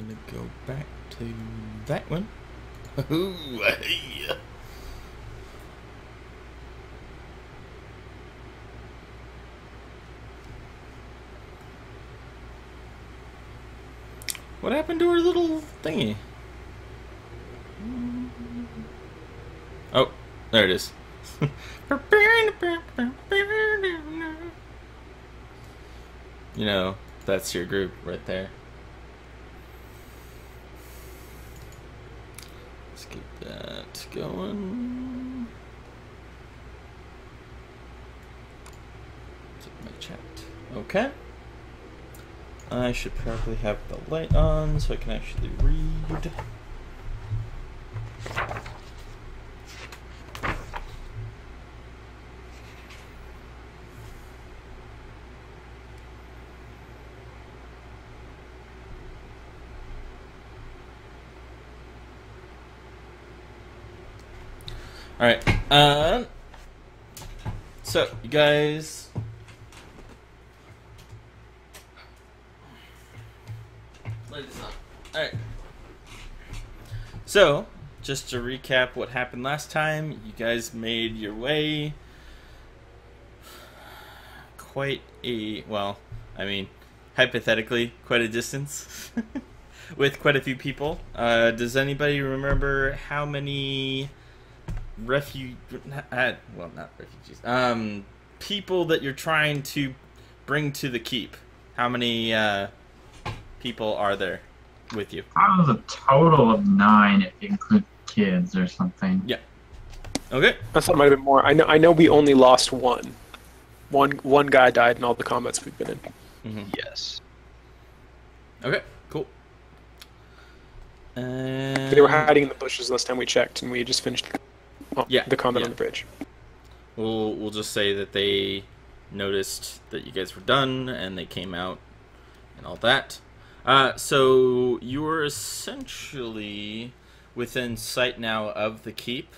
gonna go back to that one. Ooh, hey. What happened to our little thingy? Oh, there it is. You know, that's your group right there. Let's keep that going. Check my chat. Okay. I should probably have the light on so I can actually read. Alright, so you guys light this on. Alright. So, just to recap what happened last time, you guys made your way quite a, well, I mean, hypothetically, quite a distance with quite a few people. Does anybody remember how many well, not refugees, people that you're trying to bring to the keep? How many people are there with you? That was a total of 9 if you include kids or something. Yeah. Okay. I thought it might have been more. I know we only lost one. One guy died in all the combats we've been in. Mm-hmm. Yes. Okay, cool. They were hiding in the bushes last time we checked, and we just finished the combat on the bridge. We'll just say that they noticed that you guys were done, and they came out, and all that. So you are essentially within sight now of the keep.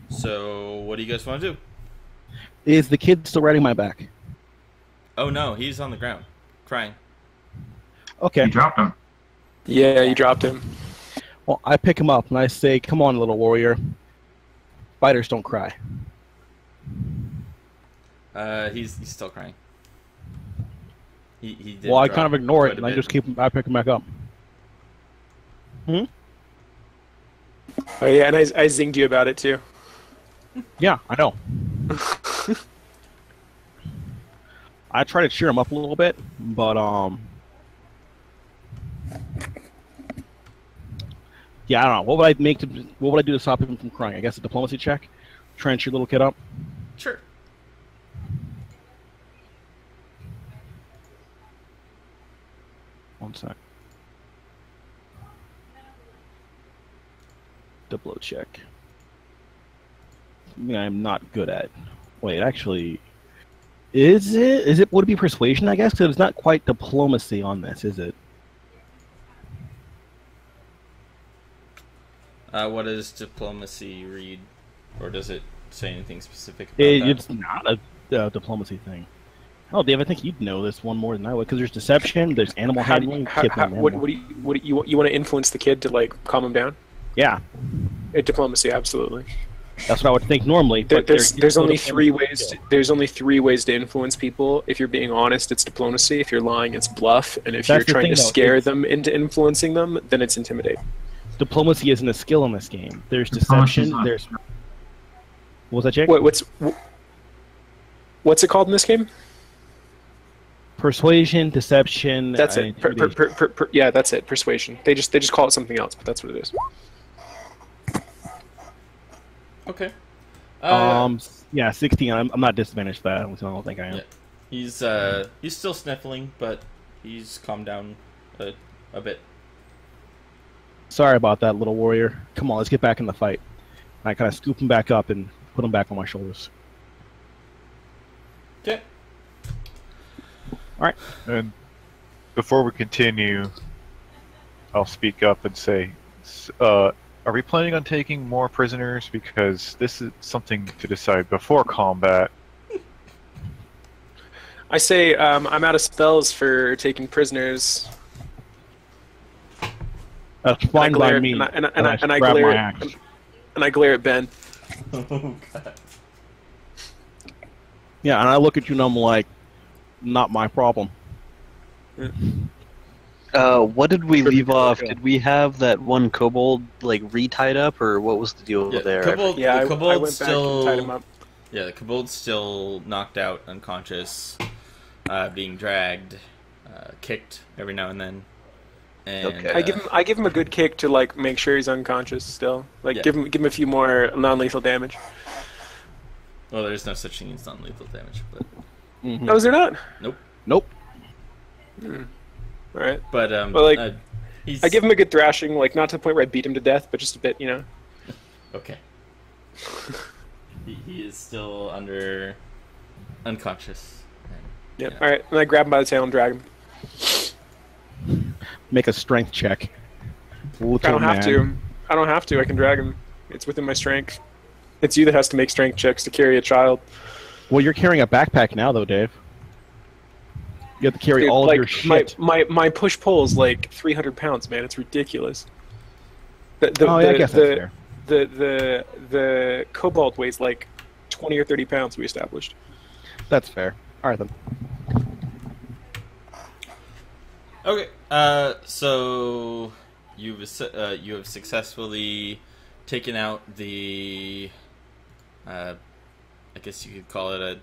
So what do you guys want to do? Is the kid still riding my back? Oh no, he's on the ground, crying. Okay. You dropped him. Yeah, you dropped him. Well, I pick him up and I say, "Come on, little warrior. Fighters don't cry." He's still crying. He did. Well, I kind of ignore it and bit. I pick him back up. Hmm? Oh yeah, and I zinged you about it too. Yeah, I know. I try to cheer him up a little bit, but yeah, I don't know. What would I do to stop him from crying? I guess a diplomacy check. Try and cheer little kid up. Sure. One sec. Diplo check. Something I'm not good at. Wait, actually, is it? Would it be persuasion? I guess because it's not quite diplomacy on this, is it? What does diplomacy read, or does it say anything specific about that? It's not a diplomacy thing. Oh, Dave, I think you'd know this one more than I would because there's deception, there's animal handling. What do you want to influence the kid to like calm him down? Yeah, Diplomacy, absolutely. that's what I would think normally. But There's only 3 ways. There's only 3 ways to influence people. If you're being honest, it's diplomacy. If you're lying, it's bluff. And if you're trying to scare them into influencing them, then it's intimidate. Diplomacy isn't a skill in this game. There's deception. There's what was that, Jake? What's it called in this game? Persuasion, deception. That's it. Yeah, that's it. Persuasion. They just call it something else, but that's what it is. Okay. Yeah, 16. I'm not disadvantaged for that. I don't think I am. Yeah. He's still sniffling, but he's calmed down a bit. Sorry about that, little warrior. Come on, let's get back in the fight. And I kind of scoop him back up and put him back on my shoulders. Okay. All right. And before we continue, I'll speak up and say, are we planning on taking more prisoners? Because this is something to decide before combat. I say I'm out of spells for taking prisoners. That's fine by me. And I grab glare my axe. and I glare at Ben. Oh god. Yeah, and I look at you and I'm like, not my problem. What did we leave off? Kill. Did we have that one kobold like re-tied up, or what was the deal there? Yeah, the kobold's I went still, back and tied him up. Yeah, the kobold's still knocked out, unconscious, being dragged, kicked every now and then. And, Okay. I give him a good kick to like make sure he's unconscious still. Like give him a few more non-lethal damage. Well, there's no such thing as non-lethal damage, but Oh, is there not? Nope. All right. but Well, like, he's I give him a good thrashing, like not to the point where I beat him to death, but just a bit, you know. okay. he is still unconscious. Yeah. Yeah. All right. And I grab him by the tail and drag him. Make a strength check. Little I don't have man. to. I don't have to. I can drag him. It's within my strength. It's you that has to make strength checks to carry a child. Well, you're carrying a backpack now, though, Dave. You have to carry Dude, all like, of your shit. My push pull is like 300 pounds, man. It's ridiculous. I guess that's fair. The cobalt weighs like 20 or 30 pounds. We established. That's fair. All right then. Okay. So you have successfully taken out the, I guess you could call it a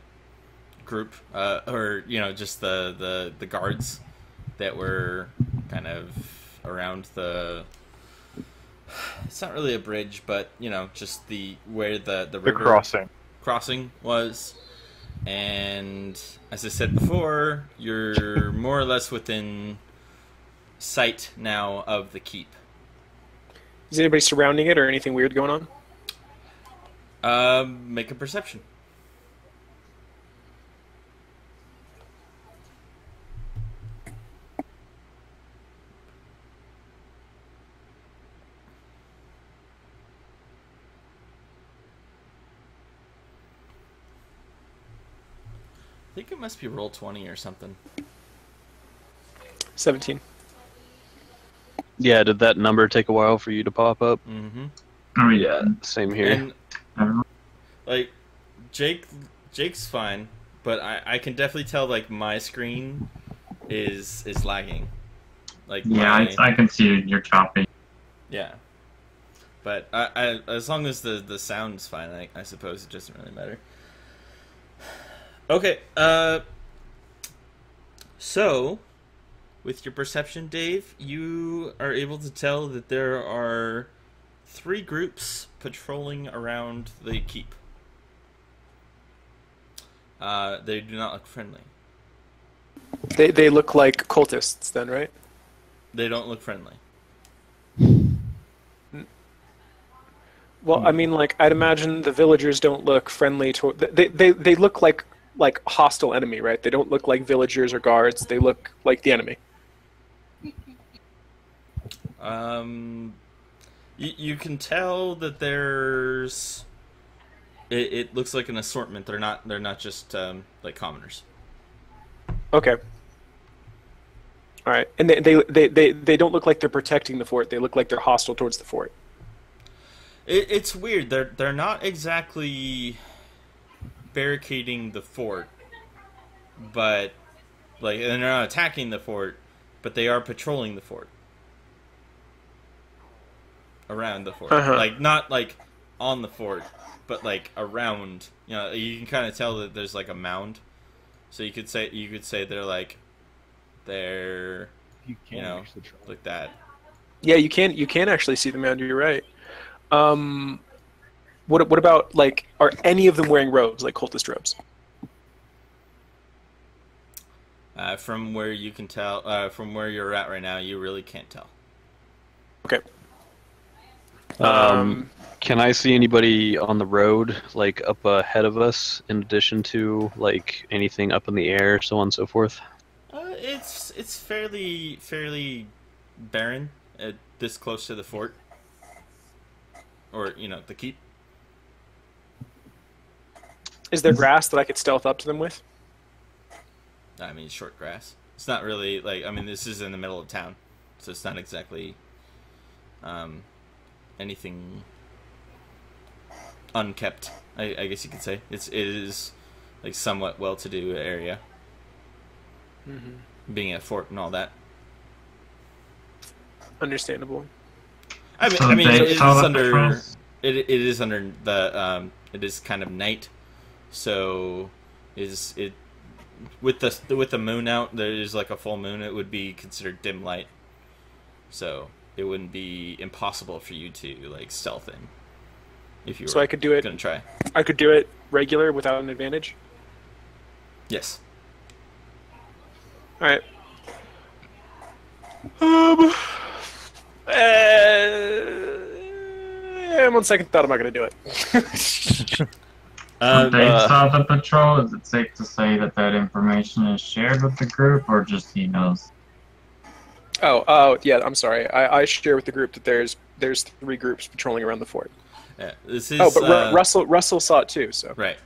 group, or just the guards that were kind of around the. It's not really a bridge, but just where the river crossing was. And as I said before, you're more or less within sight now of the keep. Is anybody surrounding it or anything weird going on? Make a perception. I think it must be roll 20 or something. 17. Yeah, did that number take a while for you to pop up? Mm-hmm. Oh yeah. Same here. And, like, Jake's fine, but I can definitely tell, like, my screen is lagging. Like, Yeah, I can see you're chopping. Yeah. But I as long as the sound's fine, I suppose it doesn't really matter. Okay, so, with your perception, Dave, you are able to tell that there are 3 groups patrolling around the keep. They do not look friendly. They look like cultists then, right? They don't look friendly. Well, I mean, like, I'd imagine the villagers don't look friendly to... They look like hostile enemy, right? They don't look like villagers or guards. They look like the enemy. You can tell that there's... It looks like an assortment. They're not just like commoners. Okay. All right, and they don't look like they're protecting the fort. They look like they're hostile towards the fort. It's weird. They're not exactly barricading the fort, but like they're not attacking the fort, but they are patrolling the fort, around the fort. Like not like on the fort, but like around. You can kind of tell that there's like a mound, so you could say they're like that. Yeah, you can actually see the mound. You're right. What about, like, are any of them wearing robes, like cultist robes? From where you can tell, from where you're at right now, you really can't tell. Okay. Can I see anybody on the road, like, up ahead of us, in addition to, like, anything up in the air, so on and so forth? It's fairly barren, this close to the fort. Or, the keep. Is there grass that I could stealth up to them with? I mean, short grass. It's not really, like, this is in the middle of town. So it's not exactly anything unkept. I guess you could say it is like somewhat well-to-do area, being a fort and all that. Understandable. I mean, it is under it is under the it is kind of night, so is it with the moon out? There is like a full moon. It would be considered dim light, so it wouldn't be impossible for you to like stealth in. If you were so I could do it. Gonna try. I could do it regular without an advantage. Yes. All right. On second thought, I'm not going to do it. Dave saw the patrol. Is it safe to say that information is shared with the group, or just he knows? Oh, yeah. I'm sorry. I share with the group that there's 3 groups patrolling around the fort. Yeah, this is. Oh, but Russell saw it too. So right.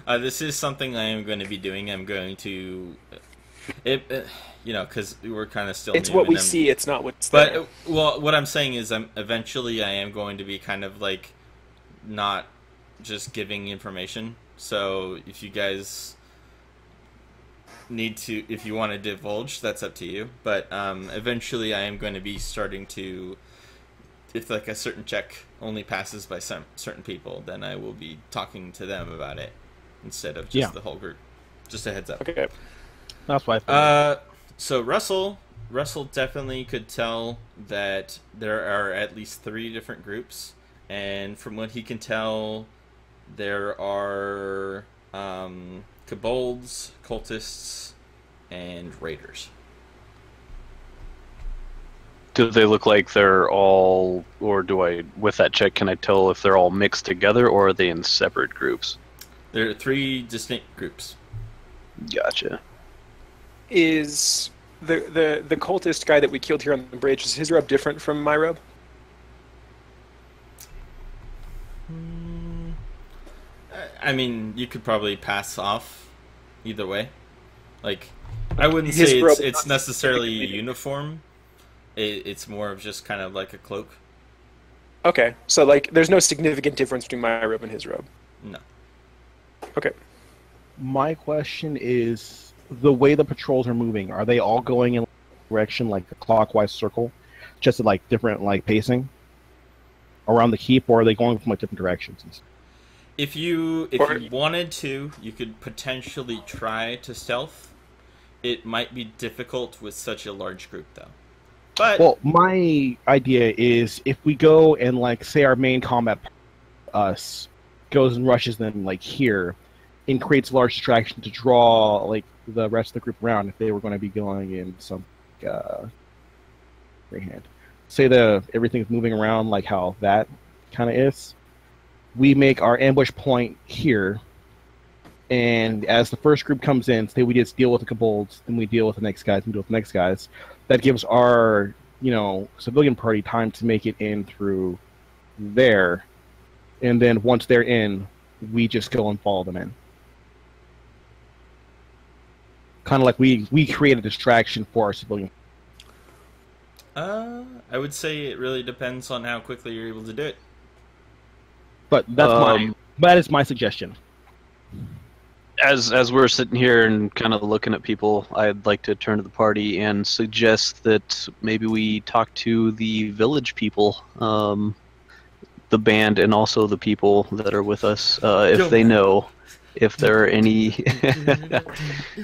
This is something I am going to be doing. I'm going to, because we're kind of still. It's what we see. It's not what's there. But well, what I'm saying is, eventually I am going to be kind of like, not just giving information. So if you guys need to, if you want to divulge, that's up to you. But eventually I am going to be starting to. If like a certain check only passes by some certain people, then I will be talking to them about it instead of just the whole group. Just a heads up. Okay. That's why. So Russell definitely could tell that there are at least 3 different groups, and from what he can tell, there are kobolds, cultists, and raiders. Do they look like they're all, or with that check, can I tell if they're all mixed together, or are they in separate groups? There are 3 distinct groups. Gotcha. Is the cultist guy that we killed here on the bridge, is his robe different from my robe? I mean, you could probably pass off either way. Like, I wouldn't say it's necessarily a uniform. It's more of just kind of like a cloak. Okay, so like, there's no significant difference between my robe and his robe. No. Okay. My question is, the way the patrols are moving, are they all going in a direction like a clockwise circle, just at like different like pacing around the keep, or are they going from like different directions? If you wanted to, you could potentially try to stealth. It might be difficult with such a large group, though. But well, my idea is if we go and like say our main combat us goes and rushes them like here, and creates a large distraction to draw like the rest of the group around if they were going to be going in some freehand. Say everything's moving around like how that kind of is. We make our ambush point here, and as the first group comes in, say we just deal with the kobolds, then we deal with the next guys, and deal with the next guys. That gives our, civilian party time to make it in through there, and then once they're in, we just go and follow them in. Kind of like we create a distraction for our civilian. I would say it really depends on how quickly you're able to do it. But that is my suggestion. As we're sitting here and kind of looking at people, I'd like to turn to the party and suggest that maybe we talk to the village people, the band, and also the people that are with us, if they know if there are any,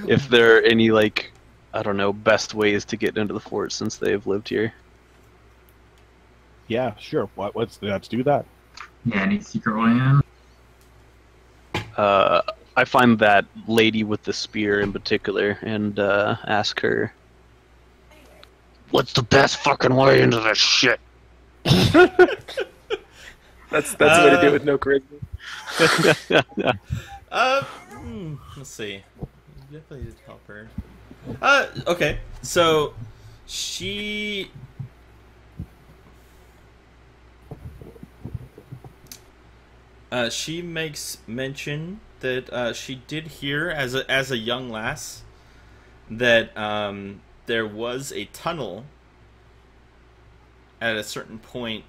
if there are any like, I don't know, best ways to get into the fort since they've lived here. Yeah, sure. Let's do that. Yeah, any secret way in? I find that lady with the spear in particular and ask her, "What's the best fucking way into this shit?" That's the way to do it with no charisma. Let's see. Definitely did help her. Okay, so she makes mention that she did hear as a young lass that there was a tunnel at a certain point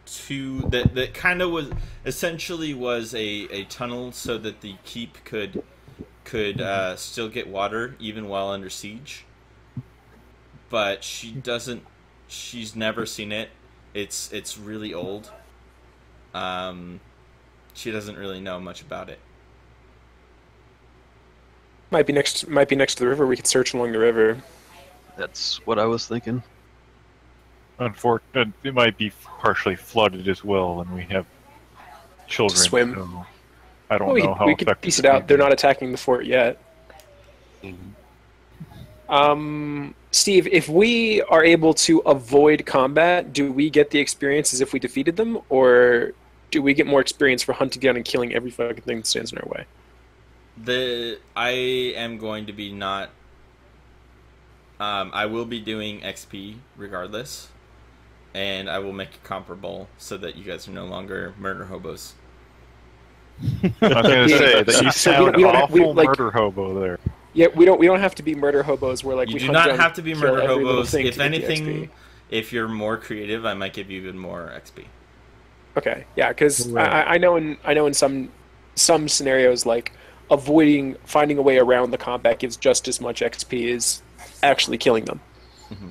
to that kind of was essentially was a tunnel so that the keep could still get water even while under siege. But she's never seen it. It's really old. She doesn't really know much about it. Might be next to the river. We could search along the river. That's what I was thinking. Unfortunately, it might be partially flooded as well, and we have children. Swim. So I don't know how we could piece it out. They're not attacking the fort yet. Steve, if we are able to avoid combat, do we get the experience as if we defeated them, or do we get more experience for hunting down and killing every fucking thing that stands in our way? I am going to be not. I will be doing XP regardless, and I will make it comparable so that you guys are no longer murder hobos. I was going to say that you sound awful murder hobo there. Yeah, we don't have to be murder hobos. We're like you we do hunt not down, have to be kill murder every little hobos. thing If to get the anything, XP. if you're more creative, I might give you even more XP. Okay, yeah, because I know in some scenarios like finding a way around the combat gives just as much XP as actually killing them. Mm-hmm.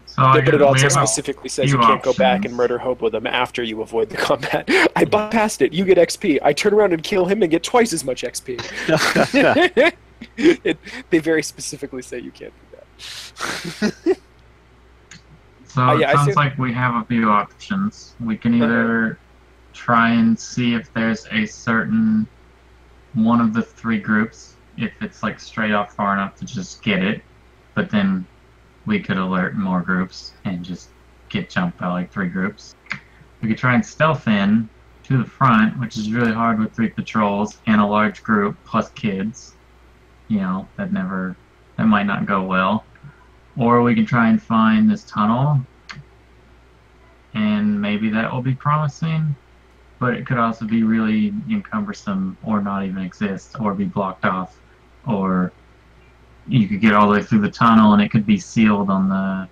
So But it also we have specifically says few you can't go back options. and murder hobo them after you avoid the combat. I bypassed it. You get XP. I turn around and kill him and get twice as much XP. They very specifically say you can't do that. So yeah, it I sounds see- like we have a few options. We can either try and see if there's a certain one of the three groups, if it's like straight up far enough to just get it, but then we could alert more groups and just get jumped by like three groups. We could try and stealth in to the front, which is really hard with 3 patrols and a large group plus kids. You know, that might not go well. Or we can try and find this tunnel, and maybe that will be promising, but it could also be really encumbersome or not even exist or be blocked off. Or you could get all the way through the tunnel and it could be sealed on the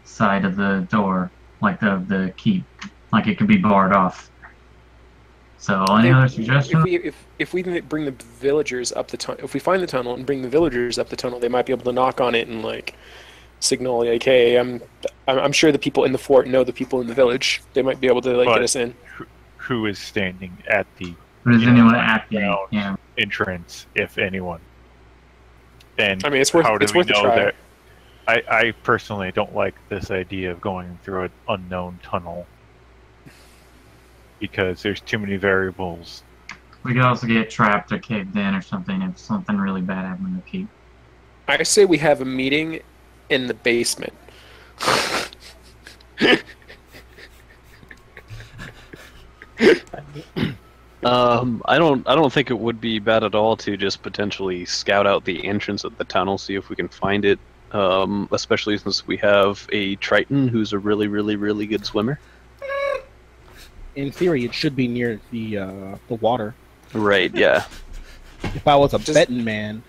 side of the door, like the keep. Like it could be barred off. So any other suggestions? If we bring the villagers up the tunnel, if we find the tunnel and bring the villagers up the tunnel, they might be able to knock on it and like signal like, "Hey, I'm sure the people in the fort know the people in the village. They might be able to like get us in." Who is standing at the Is anyone at the entrance, if anyone? And I mean, it's worth how do we a know try. that? I personally don't like this idea of going through an unknown tunnel because there's too many variables. We could also get trapped or caved in or something if something really bad happened to the keep. I say we have a meeting in the basement. I don't think it would be bad at all to just potentially scout out the entrance of the tunnel, see if we can find it. Especially since we have a Triton who's a really, really, really good swimmer. In theory, it should be near the water. Right. Yeah. If I was a betting man,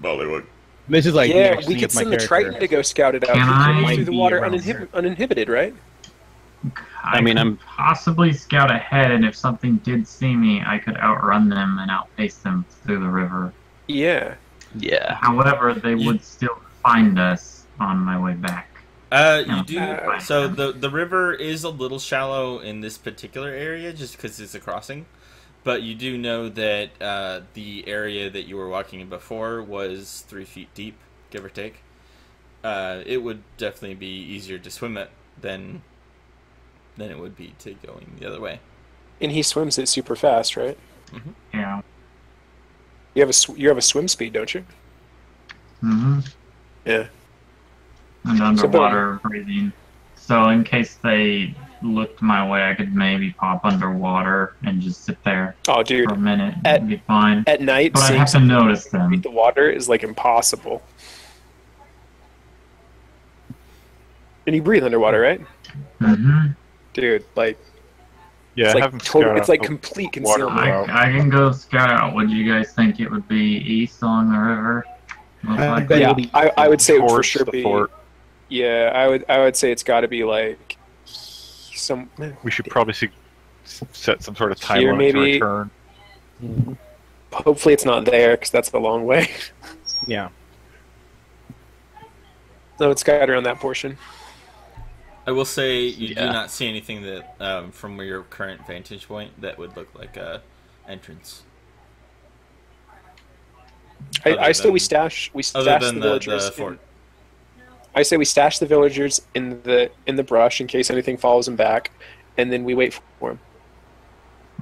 Bollywood. this is like Yeah, me we could as my send the character. Triton to go scout it out. Can We I can through the be water around uninhibited, right? I mean, I'm possibly scout ahead, and if something did see me, I could outrun them and outpace them through the river. Yeah. yeah. However, they would still find us on my way back. You do. Uh, So the river is a little shallow in this particular area, just because it's a crossing. But you do know that the area that you were walking in before was 3 feet deep, give or take. It would definitely be easier to swim it than it would be to going the other way. And he swims it super fast, right? Yeah. You have a swim speed, don't you? Mm-hmm. Yeah. And So, but- underwater breathing. So in case they looked my way, I could maybe pop underwater and just sit there Oh, dude. for a minute At- and be fine. At night, But I seeing have to something notice them. beneath the water is like impossible. And you breathe underwater, right? Mm-hmm. Dude, like Yeah, it's I like haven't total, scouted it's like out complete water concealment. route. I can go scout out. Would you guys think it would be east along the river? Most I likely. bet Yeah, it'll be I would say it would for towards sure the be fort. Yeah, I would say it's got to be like some. We should probably set some sort of time Here, limit to maybe. return. Hopefully, it's not there because that's the long way. Yeah. So it's got around that portion. I will say you do Yeah. not see anything that from your current vantage point that would look like a entrance. I say we than- stash Other the than villagers. the fort. I say we stash the villagers in the brush in case anything follows them back, and then we wait for them.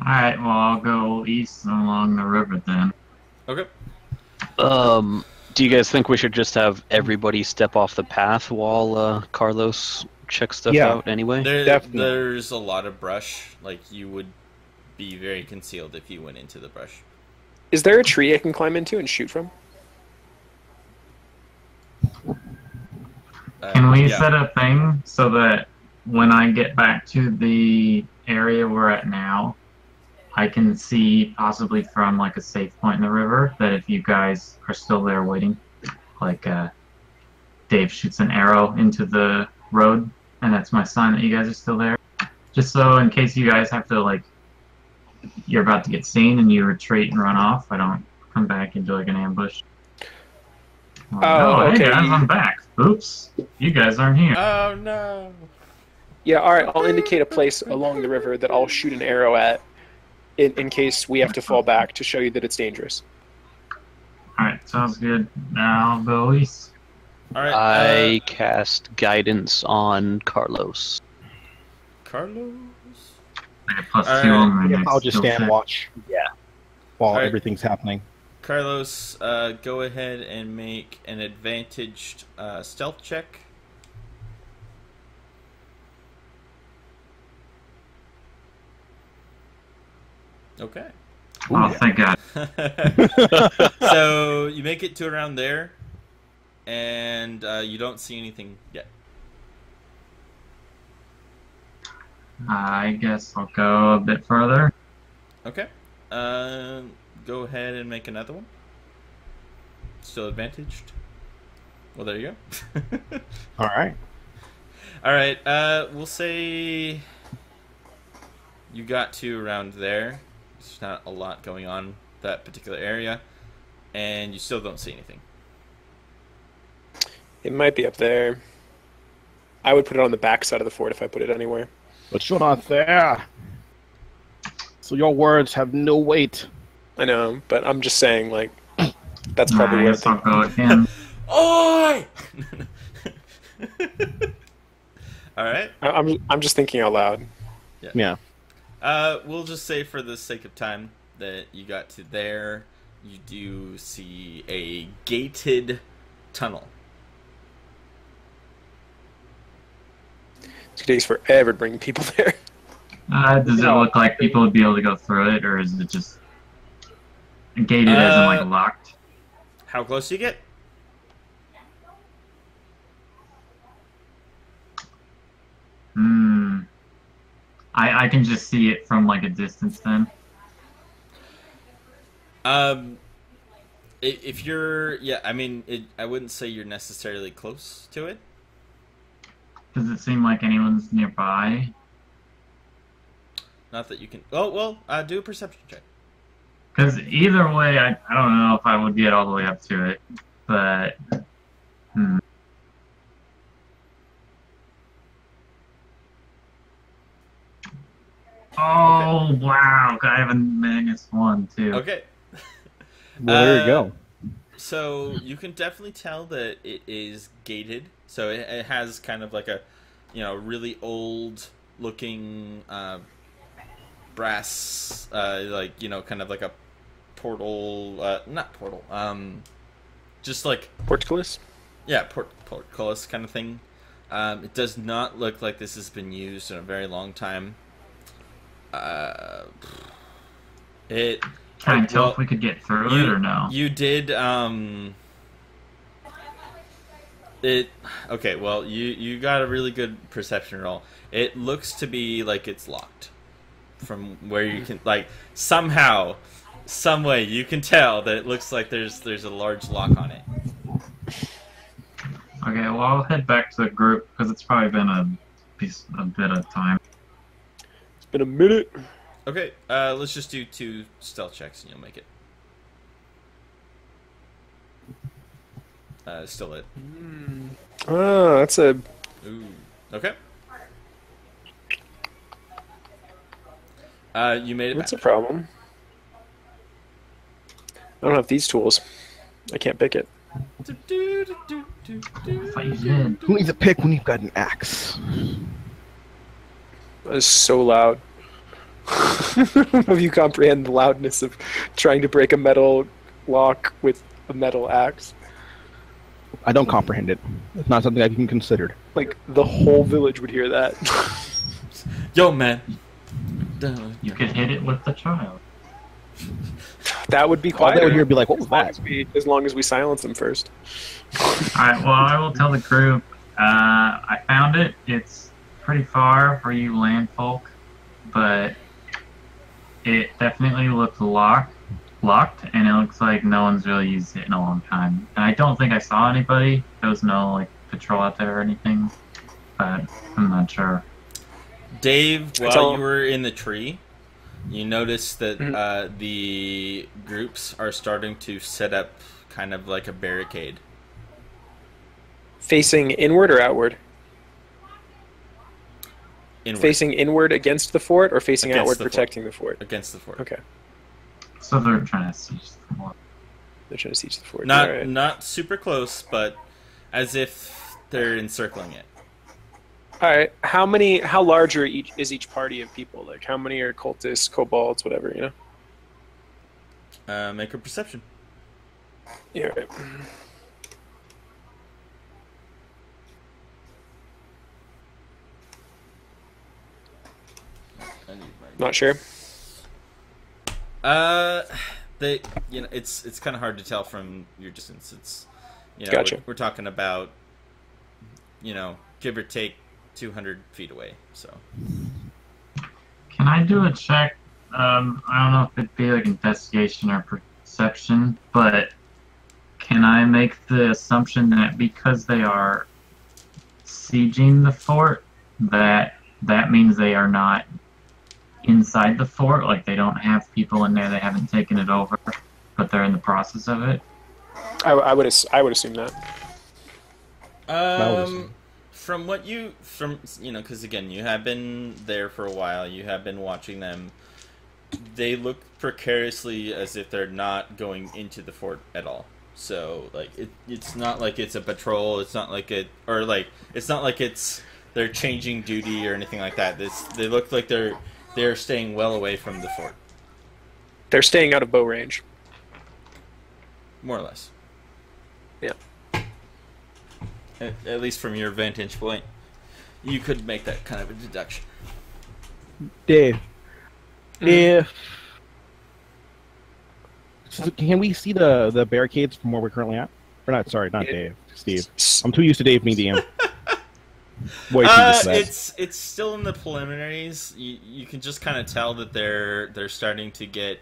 Alright, well, I'll go east along the river then. Okay. Do you guys think we should just have everybody step off the path while Carlos checks stuff Yeah. out anyway? Definitely. There's a lot of brush. Like, you would be very concealed if you went into the brush. Is there a tree I can climb into and shoot from? Can we Yeah. set a thing so that when I get back to the area we're at now, I can see possibly from like a safe point in the river that if you guys are still there waiting, like Dave shoots an arrow into the road, and that's my sign that you guys are still there. Just so in case you guys have to like, you're about to get seen and you retreat and run off, I don't come back into like an ambush. Oh, hey okay. guys, I'm back. Oops, you guys aren't here. Oh no! Yeah, all right. I'll indicate a place along the river that I'll shoot an arrow at in case we have to fall back to show you that it's dangerous. Alright, sounds good. Now I'll go east. All right. I cast guidance on Carlos. Carlos. Like a plus Alright. 2 on my I guess next I'll just skill stand check. watch. Yeah. While Alright. everything's happening. Carlos, go ahead and make an advantaged stealth check. Okay. Oh, thank God. So you make it to around there, and you don't see anything yet. I guess I'll go a bit further. Okay. Go ahead and make another one. Still advantaged. Well, there you go. All right. All right. We'll say you got to around there. There's not a lot going on that particular area, and you still don't see anything. It might be up there. I would put it on the back side of the fort if I put it anywhere. But you're not there. So your words have no weight. I know, but I'm just saying, like, that's probably I where guess I'll go again. Oi! All right. I'm just thinking out loud. Yeah. We'll just say for the sake of time that you got to there, you do see a gated tunnel. It takes forever to bring people there. Does it look like people would be able to go through it, or is it just gated as in like locked? How close do you get? I can just see it from like a distance then. If you're, yeah, I mean, I wouldn't say you're necessarily close to it. Does it seem like anyone's nearby? Not that you can. Oh well, do a perception check. Because either way, I don't know if I would get all the way up to it, but Oh wow! I have a -1 too. Okay. Well, there you go. So you can definitely tell that it is gated. So it has kind of like a, really old looking brass, like kind of like a portal, not portal, just like Portcullis? yeah, portcullis kind of thing. It does not look like this has been used in a very long time. Can I tell if we could get through it or no? You did, okay, well, you got a really good perception roll. It looks to be like it's locked. From where you can, like, somehow, some way, you can tell that it looks like there's a large lock on it. Okay, well, I'll head back to the group because it's probably been a bit of time. It's been a minute. Okay, let's just do 2 stealth checks and you'll make it. Still it. Oh, that's a... Ooh. Okay. You made it That's back. a problem. I don't have these tools. I can't pick it. I thought you did. Who needs a pick when you've got an axe? That is so loud. Have you comprehend the loudness of trying to break a metal lock with a metal axe? I don't comprehend it. It's not something I've even considered. Like, the whole village would hear that. Yo, man. You could hit it with the child. That would be All quiet. they would hear would be like, what was that? As long as we silence them first. Alright, well, I will tell the group. I found it. It's pretty far for you land folk, but it definitely looks locked, and it looks like no one's really used it in a long time. And I don't think I saw anybody. There was no like patrol out there or anything, but I'm not sure. Dave, while you were in the tree, you noticed that the groups are starting to set up kind of like a barricade. Facing inward or outward? Inward. Facing inward against the fort, or facing Against outward the fort. protecting the fort? Against the fort. Okay. So they're trying to siege the fort. They're trying to siege the fort. Not Alright. not super close, but as if they're encircling it. Alright, how large is each party of people? Like, how many are cultists, kobolds, whatever, you know? Make a perception. Yeah, right. Not sure. It's kind of hard to tell from your distance. It's, Gotcha. we're talking about, give or take 200 feet away. So. Can I do a check? I don't know if it'd be like investigation or perception, but can I make the assumption that because they are sieging the fort, that means they are not inside the fort? Like they don't have people in there, they haven't taken it over, but they're in the process of it? I would assume that. From what because again, you have been there for a while, you have been watching them. They look precariously as if they're not going into the fort at all. So like it's not like it's a patrol. It's not like they're changing duty or anything like that. They look like they're staying well away from the fort. They're staying out of bow range. More or less. Yeah. At least from your vantage point, you could make that kind of a deduction. Dave, can we see the barricades from where we're currently at? Or not? Sorry, not Dave. Steve. I'm too used to Dave being DM. Way too used to that. It's still in the preliminaries. You can just kind of tell that they're starting to get,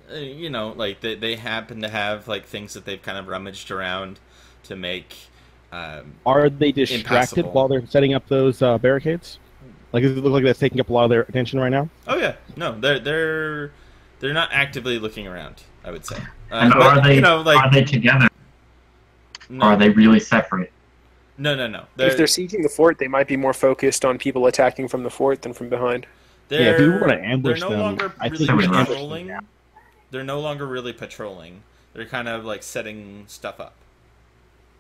like they happen to have like things that they've kind of rummaged around to make. Are they distracted impassable. while they're setting up those barricades? Like, does it look like that's taking up a lot of their attention right now? Oh yeah, no, they're not actively looking around, I would say. And but, are they together? No, Or are they really separate? no. If they're sieging the fort, they might be more focused on people attacking from the fort than from behind. Yeah, if we were to ambush they're no them, longer I really think we should ambush them patrolling. now. They're no longer really patrolling. They're kind of like setting stuff up.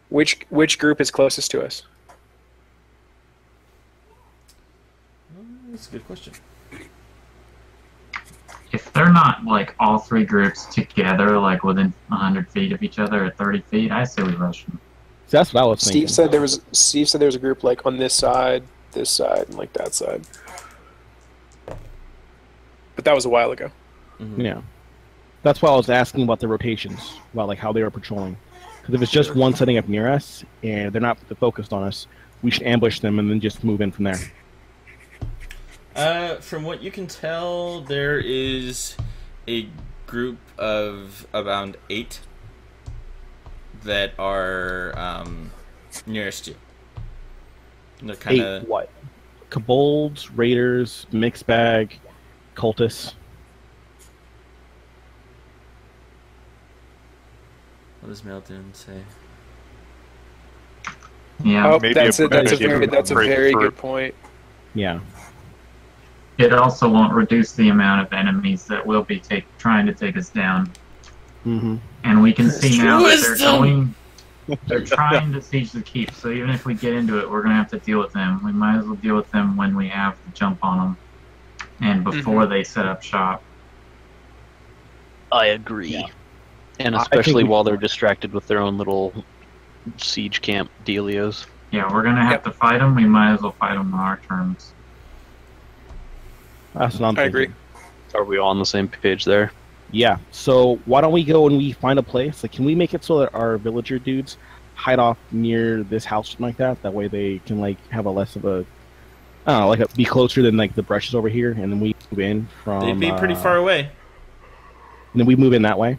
Which group is closest to us? That's a good question. If they're not like all three groups together, like within 100 feet of each other or 30 feet, I say we rush them. So that's what I was thinking. Steve said there was a group like on this side, and like that side. But that was a while ago. Mm-hmm. Yeah. That's why I was asking about the rotations, about like how they were patrolling. Because if it's just one setting up near us and they're not focused on us, we should ambush them and then just move in from there. From what you can tell, there is a group of around 8 that are nearest you. They're kind of what? Kobolds, raiders, mixed bag, cultists. What does Melton say? Yeah, Oh, Maybe that's a a very for- good point. Yeah. it also won't reduce the amount of enemies that will be trying to take us down. Mm-hmm. And we can see now that they're Wisdom! they're trying to siege the keep. So even if we get into it, we're gonna have to deal with them. We might as well deal with them when we have to jump on them, and before they set up shop. I agree. Yeah. And I especially think we- while they're distracted with their own little siege camp dealios. Yeah, we're gonna have to fight them. We might as well fight them on our terms. That's what I'm I thinking. agree. Are we all on the same page there? Yeah. So why don't we go and we find a place? Like, can we make it so that our villager dudes hide off near this house, something like that? That way they can like have a less of a, I don't know, like be closer than like the brushes over here, and then we move in from. They'd be pretty far away. And then we move in that way.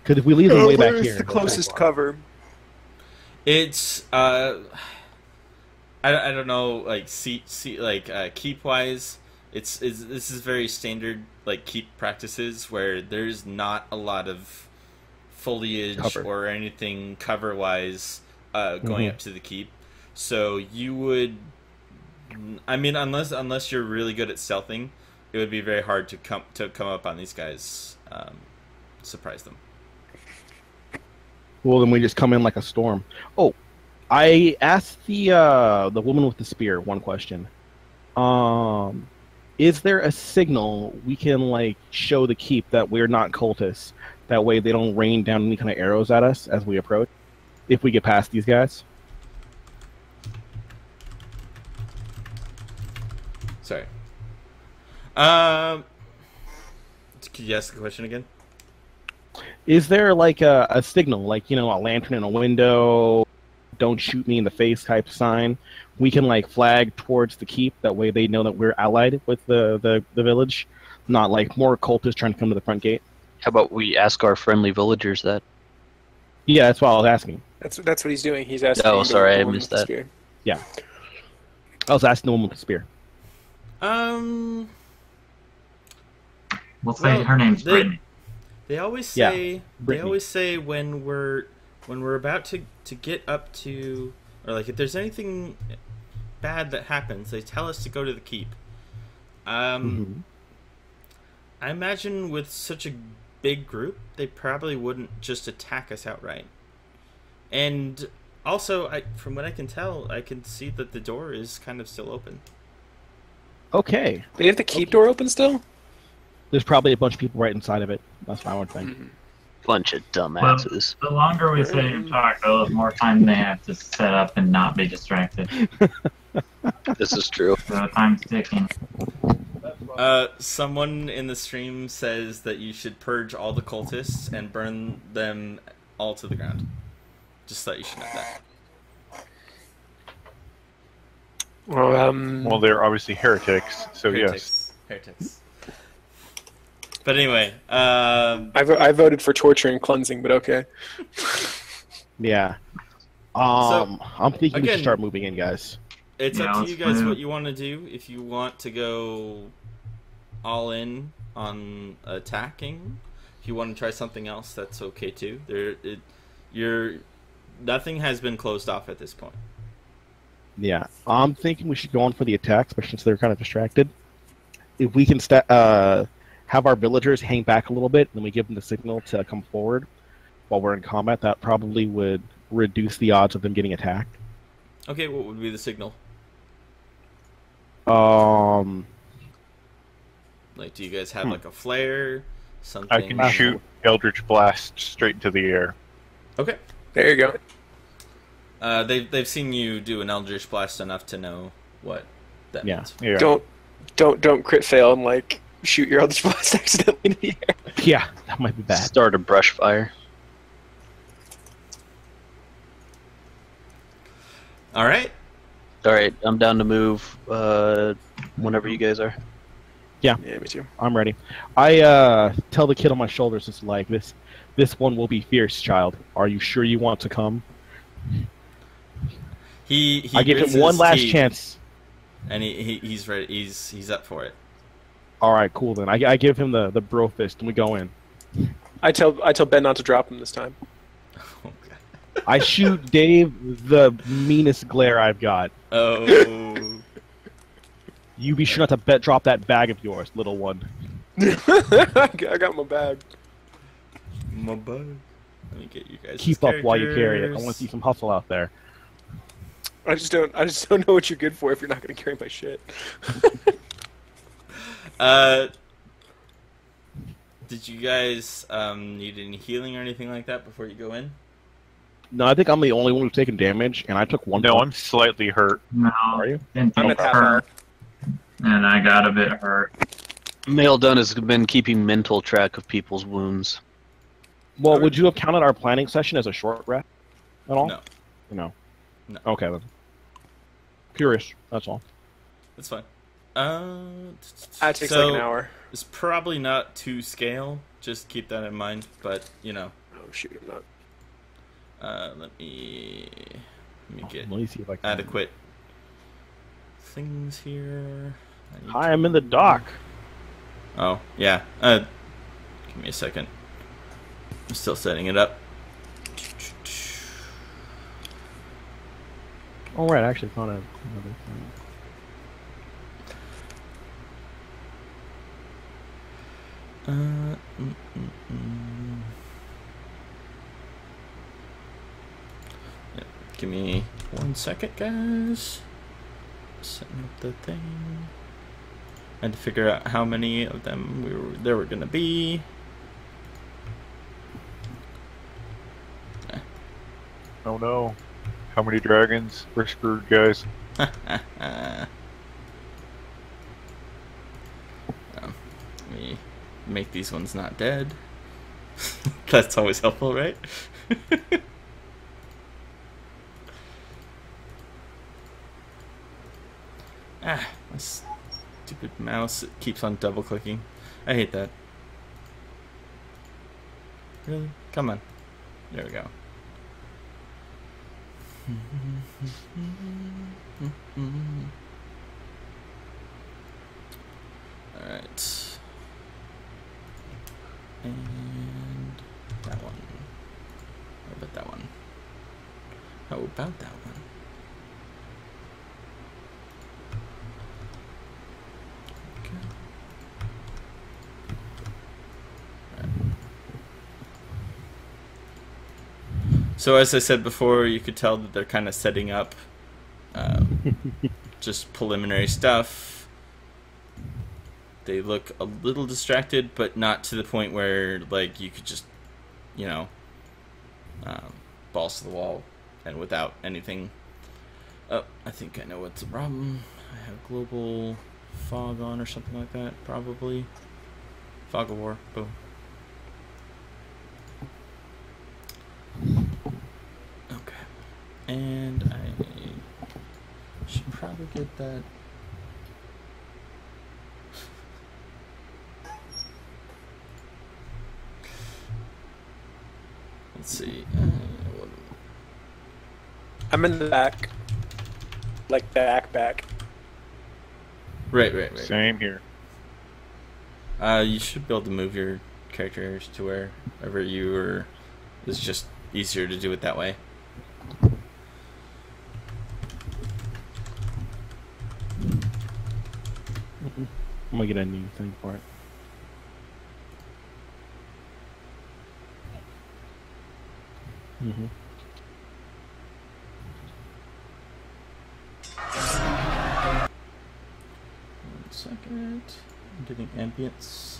Because if we leave them way back Where's here, the closest cover? It's I don't know, like keep wise. This is very standard like keep practices where there's not a lot of foliage Cover. or anything cover wise going up to the keep. So you would, I mean, unless you're really good at stealthing, it would be very hard to come up on these guys, surprise them. well, then we just come in like a storm. Oh, I asked the woman with the spear one question. Is there a signal we can like show the keep that we're not cultists? That way they don't rain down any kind of arrows at us as we approach. If we get past these guys. Sorry. Could you ask the question again? Is there like a signal, like, you know, a lantern in a window, don't shoot me in the face type sign? We can like flag towards the keep. That way they know that we're allied with the village, not like more cultists trying to come to the front gate. How about we ask our friendly villagers that? Yeah, that's what I was asking. That's what he's doing. He's asking. Oh, you to sorry, I go on missed with the that. spear. I was asking the woman with the spear. We'll say Well, her name's they- Brittany. They always Yeah, say they Brittany. always say when we're about to get up to, or like if there's anything bad that happens, they tell us to go to the keep. Mhm. I imagine with such a big group, they probably wouldn't just attack us outright. And also, from what I can tell, I can see that the door is kind of still open. Okay. They have the keep door open still? There's probably a bunch of people right inside of it. That's what I would think. Bunch of dumbasses. The longer we sit here and talk, though, the more time they have to set up and not be distracted. This is true. So the time's ticking. Someone in the stream says that you should purge all the cultists and burn them all to the ground. Just thought you should know that. Well, they're obviously heretics, so yes. Heretics. But anyway, I voted for torture and cleansing, but okay. Yeah. So, I'm thinking we again- should start moving in, guys. it's Yeah, up to let's you guys move. what you want to do. If you want to go all in on attacking, if you want to try something else, that's okay too. Nothing has been closed off at this point. Yeah. I'm thinking we should go on for the attack, especially since they're kind of distracted. If we can have our villagers hang back a little bit, and we give them the signal to come forward while we're in combat, that probably would reduce the odds of them getting attacked. Okay, what would be the signal? Like, do you guys have like a flare? Something? I can shoot Eldritch Blast straight into the air. Okay. There you go. They've seen you do an Eldritch Blast enough to know what that Yeah. means. Yeah. Don't crit fail and like shoot your Eldritch Blast accidentally in the air. Yeah, that might be bad. Start a brush fire. All right. All right, I'm down to move whenever you guys are. Yeah, me too. I'm ready. I tell the kid on my shoulders, it's like this one will be fierce, child. Are you sure you want to come? He I give him gritted one his last teeth, chance. and he's ready. He's up for it. All right, cool then. I give him the bro fist, and we go in. I tell Ben not to drop him this time. Oh, God. I shoot Dave the meanest glare I've got. Oh. You be sure not to drop that bag of yours, little one. I got my bag. My bug. Let me get you guys. Keep up while you carry it. I want to see some hustle out there. I just don't know what you're good for if you're not going to carry my shit. Did you guys need any healing or anything like that before you go in? No, I think I'm the only one who's taken damage, and I took one. No, point. I'm slightly hurt. No, Are you? didn't I'm think at half hurt, and I got a bit hurt. Mail Done has been keeping mental track of people's wounds. Well, would you have counted our planning session as a short rest at all? No. No. No. Okay then. Curious. That's all. That's fine. That takes so like an hour. It's probably not to scale. Just keep that in mind. But you know, Oh shoot, I'm not. let me get Let me see if I can. adequate things here. Hi, I'm in the dock. Oh yeah. Give me a second. I'm still setting it up. All right, I actually found another thing. Yeah, give me 1 second, guys. Setting up the thing. And to figure out how many of them there were gonna be. Oh no. How many dragons? We're screwed, guys. Let me make these ones not dead. That's always helpful, right? My stupid mouse, it keeps on double clicking. I hate that. Really? Come on. There we go. Alright. And that one. How about that one? How about that one? Okay. Right. So as I said before, you could tell that they're kind of setting up just preliminary stuff. They look a little distracted, but not to the point where, like, you could just, you know, balls to the wall and without anything. Oh, I think I know what's the problem. I have global fog on or something like that, probably. Fog of war, boom. Okay. And I should probably get that. Let's see. I'm in the back. Like back. Right. Same here. You should be able to move your characters to wherever you are. It's just easier to do it that way. I'm gonna get a new thing for it. Mm-hmm. 1 second. I'm getting ambience.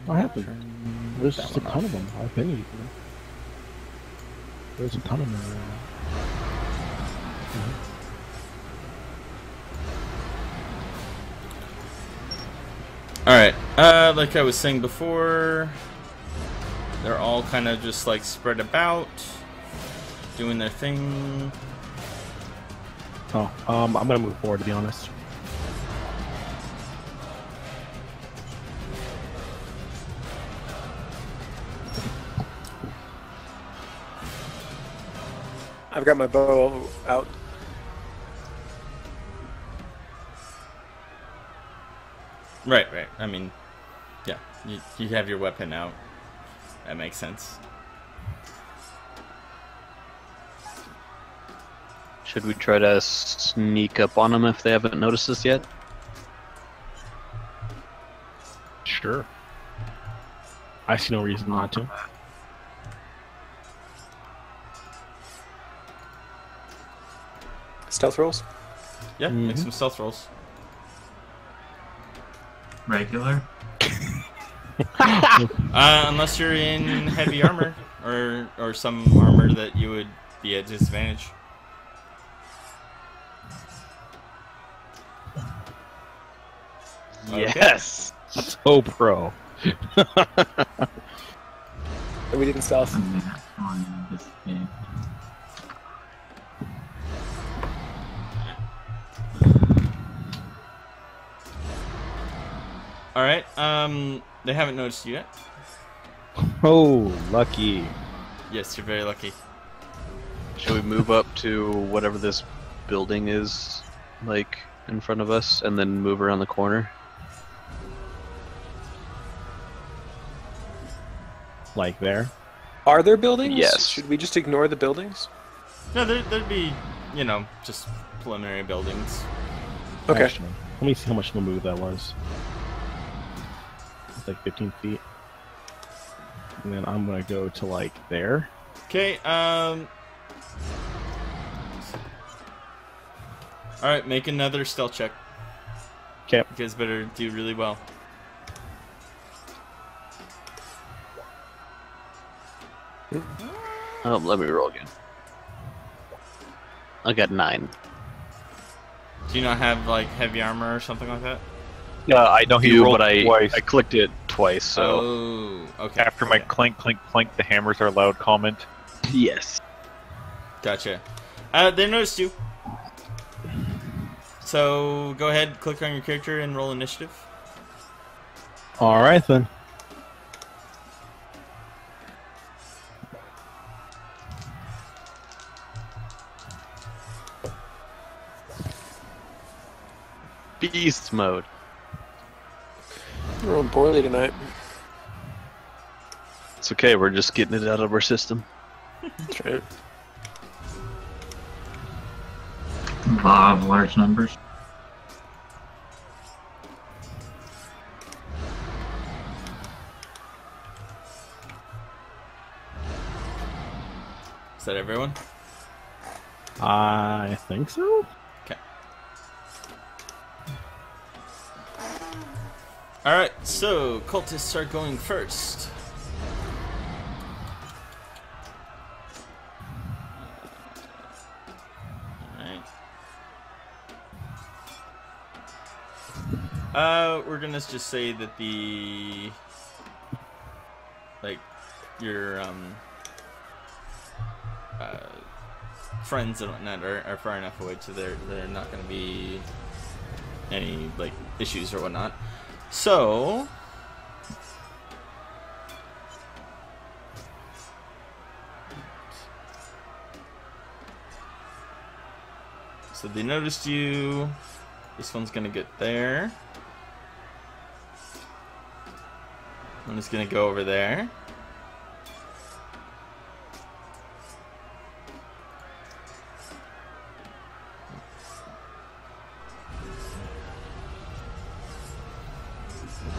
What happened? Turn There's that just a one ton off. of them. I've been using them. There's a ton of them. Alright, like I was saying before, they're all kind of just like spread about, doing their thing. Oh, I'm gonna move forward, to be honest. I've got my bow out. Right. I mean, yeah, you have your weapon out. That makes sense. Should we try to sneak up on them if they haven't noticed us yet? Sure. I see no reason not to. Stealth rolls? Yeah, make some stealth rolls. Regular. Unless you're in heavy armor or some armor that you would be at disadvantage. Okay. Yes! So pro. We didn't stealth. I mean, that's fine in this game. All right. They haven't noticed you yet. Oh, lucky. Yes, you're very lucky. Should we move up to whatever this building is, like, in front of us, and then move around the corner? Like there. Are there buildings? Yes. Should we just ignore the buildings? No, there'd be, just preliminary buildings. Okay. Actually, let me see how much of a move that was. It's like 15 feet. And then I'm gonna go to like there. Okay. All right, make another stealth check. Okay. You guys better do really well. Oh, let me roll again. I got 9. Do you not have like heavy armor or something like that? Yeah, I know he You, rolled but I twice. clicked it twice, so... Oh, okay. After my okay. clink, clink, clink, the hammers are loud comment. Yes. Gotcha. They noticed you. So go ahead, click on your character and roll initiative. All right then. Beast mode. We're rolling poorly tonight. It's okay, we're just getting it out of our system. That's right. Law of large numbers. Is that everyone? I think so. Okay. Alright, so cultists are going first. Alright. We're gonna just say that your friends and whatnot are far enough away to they're not gonna be any like issues or whatnot. So they noticed you. This one's gonna get there. One is gonna go over there.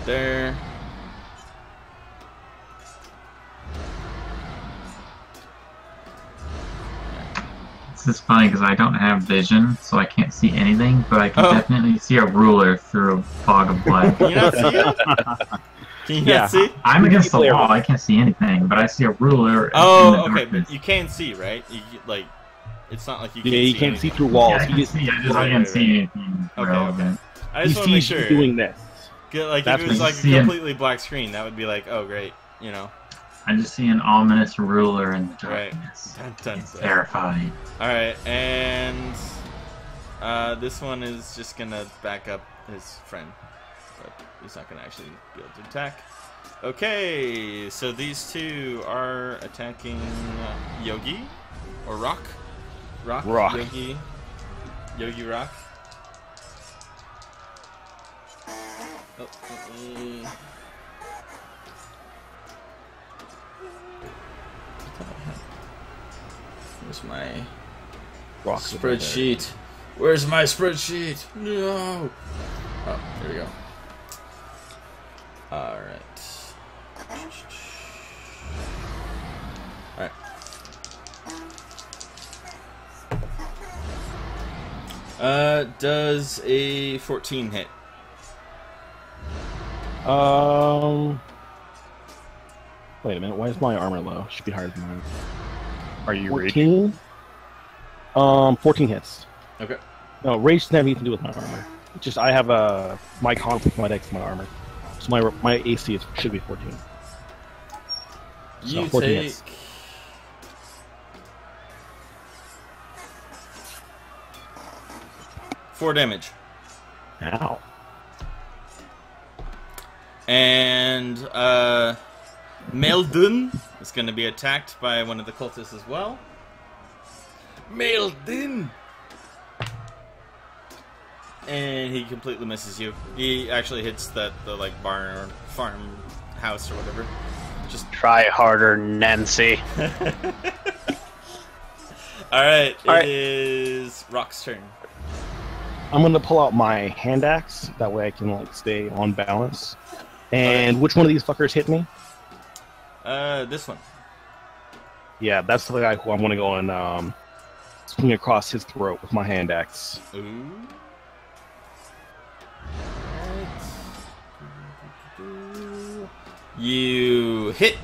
There. This is funny because I don't have vision, so I can't see anything, but I can Oh. definitely see a ruler through a fog of black. Can you not see it? Can you Yeah. not see? I'm against the wall, I can't see anything, but I see a ruler in Oh, the okay, darkness. but you can see, right? It's not like you can't Yeah, you see can't see anything. through walls. Yeah, I You can just see, I just Right, can't right, see anything Okay, relevant. I he just want to make sees you sure. doing this. Like That's if it was what like you a see in- completely black screen, that would be like, oh great, you know. I just see an ominous ruler in the Right. darkness. Dun, dun, It's dun. terrifying. All right, and this one is just gonna back up his friend, but he's not gonna actually be able to attack. Okay, so these two are attacking Yogi or Rock. Rock. Rock. Yogi Rock. Oh, where's my Rock. spreadsheet? Where's my spreadsheet? No. Oh, there we go. All right. All right. Does a 14 hit? Wait a minute. Why is my armor low? Should be higher than mine. Are you raging? 14. 14 hits. Okay. No, rage doesn't have anything to do with my armor. It's just I have my conflict, my dex, my armor. So my AC should be 14. So You 14 take hits. 4 damage. Ow. And Meldun is going to be attacked by one of the cultists as well. Meldun! And he completely misses you. He actually hits the like barn or farm house or whatever. Just Try harder, Nancy. Alright, All right. it is Rock's turn. I'm gonna pull out my hand axe. That way I can like stay on balance. And which one of these fuckers hit me? This one. Yeah, that's the guy who I'm gonna go and swing across his throat with my hand axe. Ooh. You hit.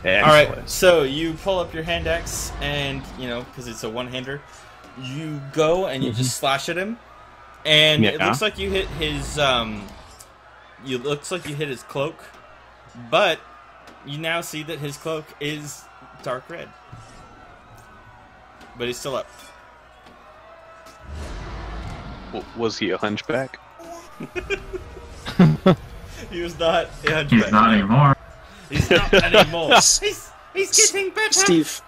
Excellent. Alright, so you pull up your hand axe, and, you know, because it's a one-hander, you go and you just slash at him, and it Yeah. looks like you hit his, looks like you hit his cloak, but you now see that his cloak is dark red. But he's still up. Was he a hunchback? He was not a hunchback. He's not anymore. He's not anymore. He's getting better. Steve,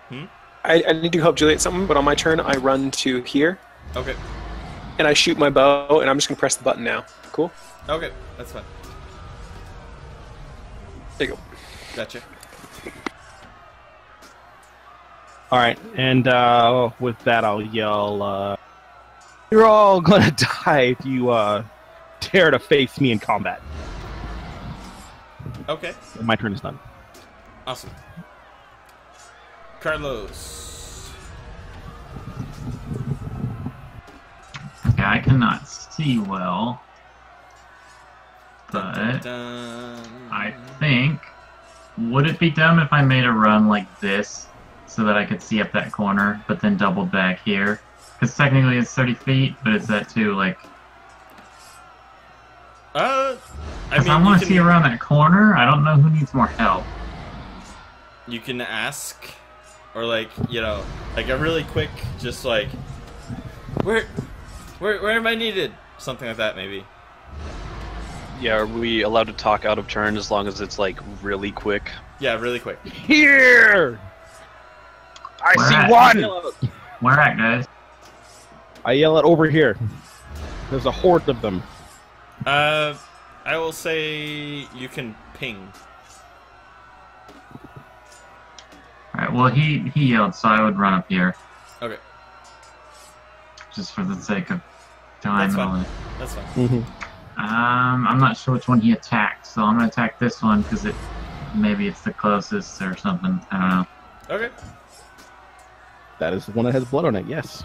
Hmm? I need to help Juliet something, but on my turn, I run to here, Okay. and I shoot my bow, and I'm just going to press the button now. Cool? Okay, that's fine. There you go. Gotcha. All right, and with that, I'll yell, "You're all gonna die if you dare to face me in combat." Okay, My turn is done. awesome. Carlos. Okay, I cannot see well, but Dun. I think, would it be dumb if I made a run like this so that I could see up that corner, but then doubled back here? Because technically it's 30 feet, but is that too, like... I Because mean, I want to see around that corner. I don't know who needs more help. you can ask, or like, you know, like a really quick, just like, where am I needed? Something like that, maybe. Yeah, are we allowed to talk out of turn as long as it's like really quick? Yeah, really quick. Here, I Where see at? one! Where at, guys? I yell it over here. There's a horde of them. I will say you can ping. Alright, well, he yelled, so I would run up here, Okay, just for the sake of time. That's and all fine. that. that's fine. Mm-hmm. I'm not sure which one he attacked, so I'm gonna attack this one because maybe it's the closest or something. I don't know. Okay. That is the one that has blood on it. Yes.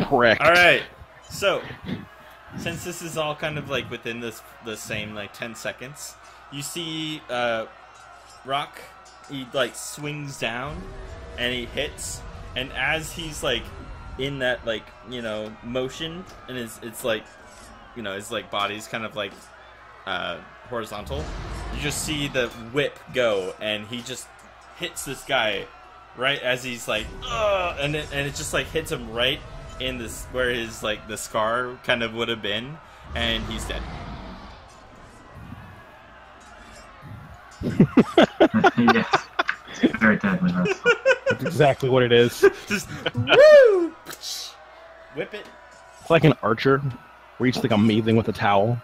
Correct. All right. So, since this is all kind of like within the same like 10 seconds, you see Rock. He like swings down and he hits, and as he's like in that like motion, and it's like his like body's kind of like horizontal. You just see the whip go, and he just hits this guy right as he's like, and it just like hits him right in this where his like the scar kind of would have been, and he's dead. Yes. very deadly. That's exactly what it is. Just woo! Whip it. It's like an archer where he's like amazing with a towel.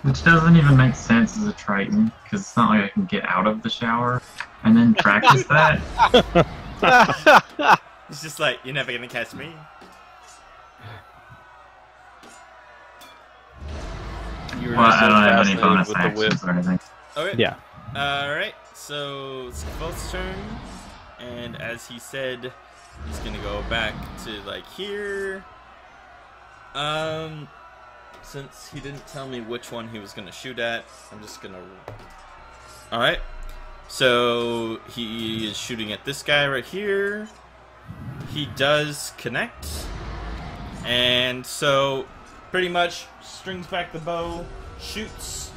Which doesn't even make sense as a Triton, because it's not like I can get out of the shower and then practice that. It's just like, you're never gonna catch me. You were Well, just I so don't have any fascinated bonus with the whip. actions or anything. Okay. Yeah. Alright, so it's Both's turn. And as he said, he's gonna go back to like here. Since he didn't tell me which one he was gonna shoot at, I'm just gonna. Alright. So he is shooting at this guy right here. He does connect. And so pretty much strings back the bow, shoots,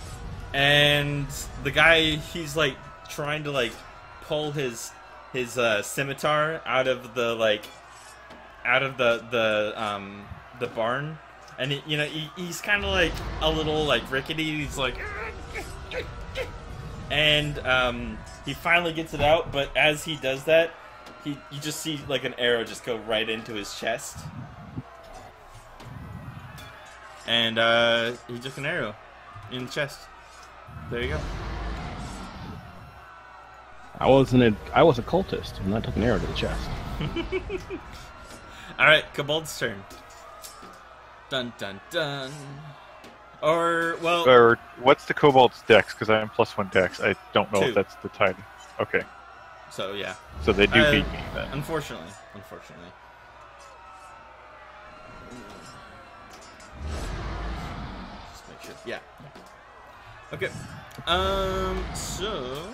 and the guy, he's like trying to like pull his scimitar out of the the barn, and he's kind of like a little like rickety. He's like, and he finally gets it out, but as he does that, you just see like an arrow just go right into his chest. And he took an arrow in the chest. There you go. I was a cultist, and I took an arrow to the chest. Alright, Kobold's turn. Dun dun dun. Or what's the Kobold's dex? Because I am +1 dex. I don't know 2. if that's the Titan. Okay. So yeah. So they do beat me then. Unfortunately. Just make sure. Yeah. Okay. So.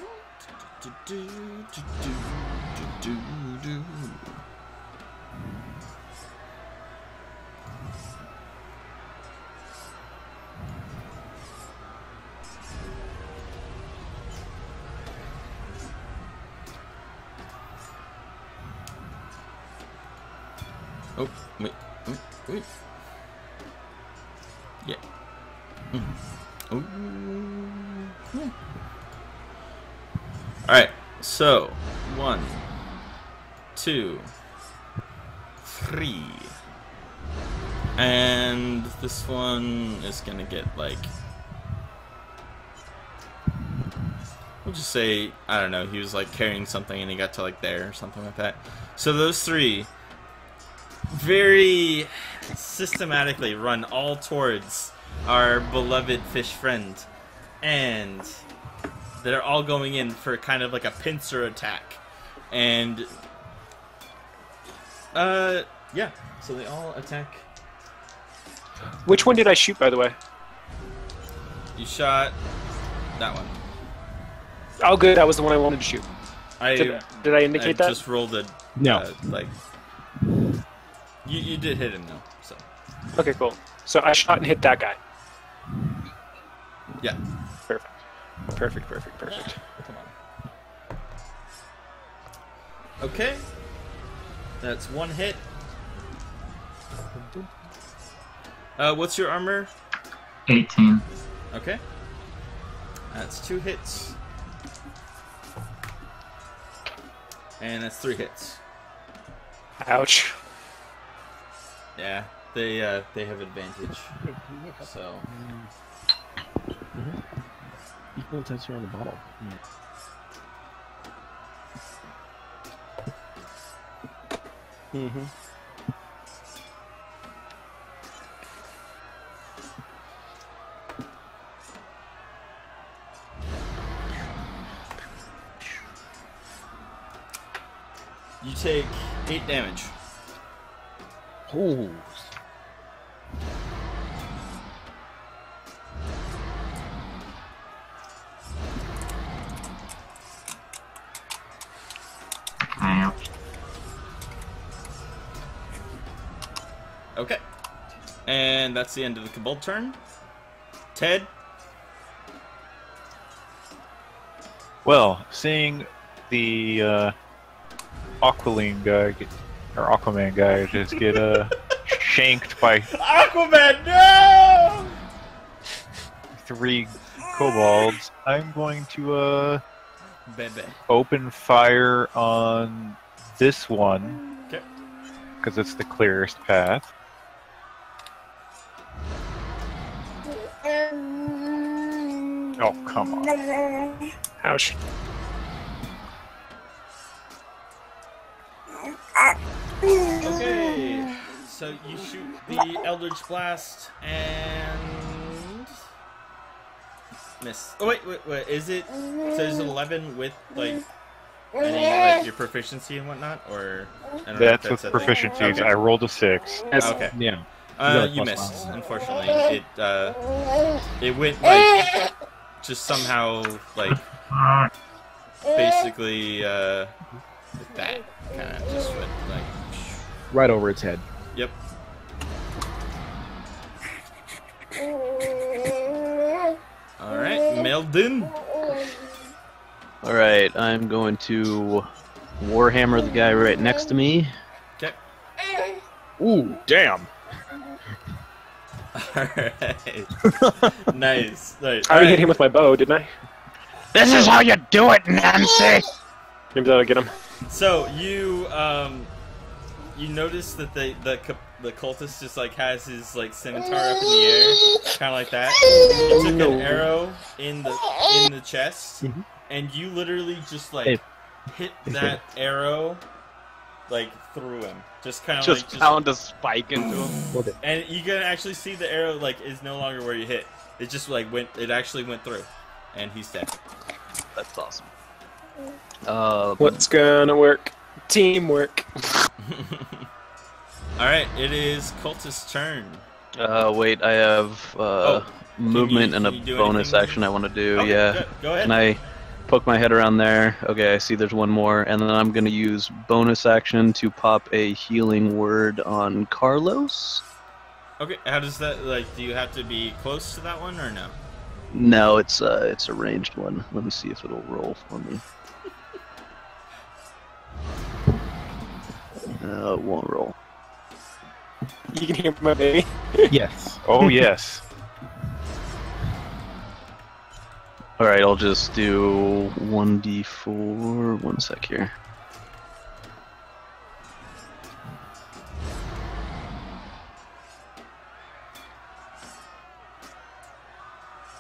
Oh, wait. Yeah. Oh. Yeah. Alright, so 1, 2, 3. And this one is gonna get like, we'll just say, I don't know, he was like carrying something and he got to like there or something like that. So those 3 very systematically run all towards our beloved fish friend, and they're all going in for kind of like a pincer attack. And yeah, so they all attack. Which one did I shoot, by the way? You shot that one. Oh, good. That was the one I wanted to shoot. Did I indicate that? Just rolled a No. like. You did hit him though, so. Okay, cool. So I shot and hit that guy. Yeah. Perfect. Come on. Okay. That's 1 hit. What's your armor? 18. Okay. That's 2 hits. And that's 3 hits. Ouch. Yeah, they have advantage. So. Equal intensity on the bottle. Mm-hmm. You take 8 damage. Oh. Ouch. Okay. And that's the end of the Kobold turn. Ted? Well, seeing the Aqualine guy or Aquaman guy just get shanked by Aquaman, no! 3 kobolds, I'm going to Bebe. open fire on this one. Okay. Because it's the clearest path. Oh, come on. Ouch. Okay, so you shoot the Eldritch Blast and miss. Oh wait, is it? So is it 11 with like any like your proficiency and whatnot, or I don't know if That's with a thing. proficiencies. Okay. I rolled a 6. Okay. Yeah. You missed. Unfortunately, it went like just somehow like basically like that kind of just went like. Right over its head. Yep. All right, Meldon. All right, I'm going to Warhammer the guy right next to me. Okay. Ooh, damn. All right. Nice. Nice. I already hit him with my bow, didn't I? This is how you do it, Nancy! Maybe that'll get him. So you notice that the cultist just like has his like scimitar up in the air, kind of like that. He took an arrow in the chest, and you literally just like hit that arrow like through him, just kind of Just like pound a spike into him. and you can actually see the arrow like is no longer where you hit. It just like it actually went through, and he's dead. That's awesome. What's gonna work? Teamwork. All right, it is cultist's turn. Wait, I have movement and a can you do bonus anything? action I want to do. Okay, Yeah. good. Go ahead. Can I poke my head around there? Okay, I see there's one more, and then I'm gonna use bonus action to pop a healing word on Carlos. Okay, how does that like? Do you have to be close to that one or no? No, it's a ranged one. Let me see if it'll roll for me. It won't roll. You can hear my baby. Yes. Oh, yes. Alright, I'll just do 1d4. One sec here.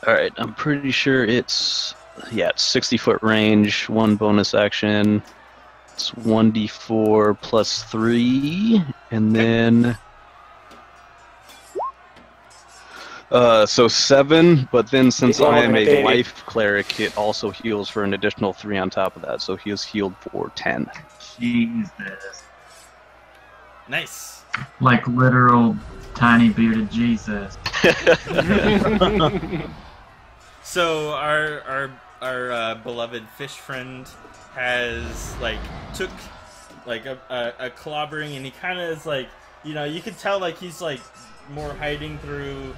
Alright, I'm pretty sure it's 60-foot range, one bonus action. It's 1d4 plus 3, and then so 7, but then since I am a life cleric, it also heals for an additional 3 on top of that, so he is healed for 10. Jesus. Nice. Like literal tiny bearded Jesus. So our beloved fish friend has like took like a clobbering, and he kind of is like, you know, you can tell like he's like more hiding through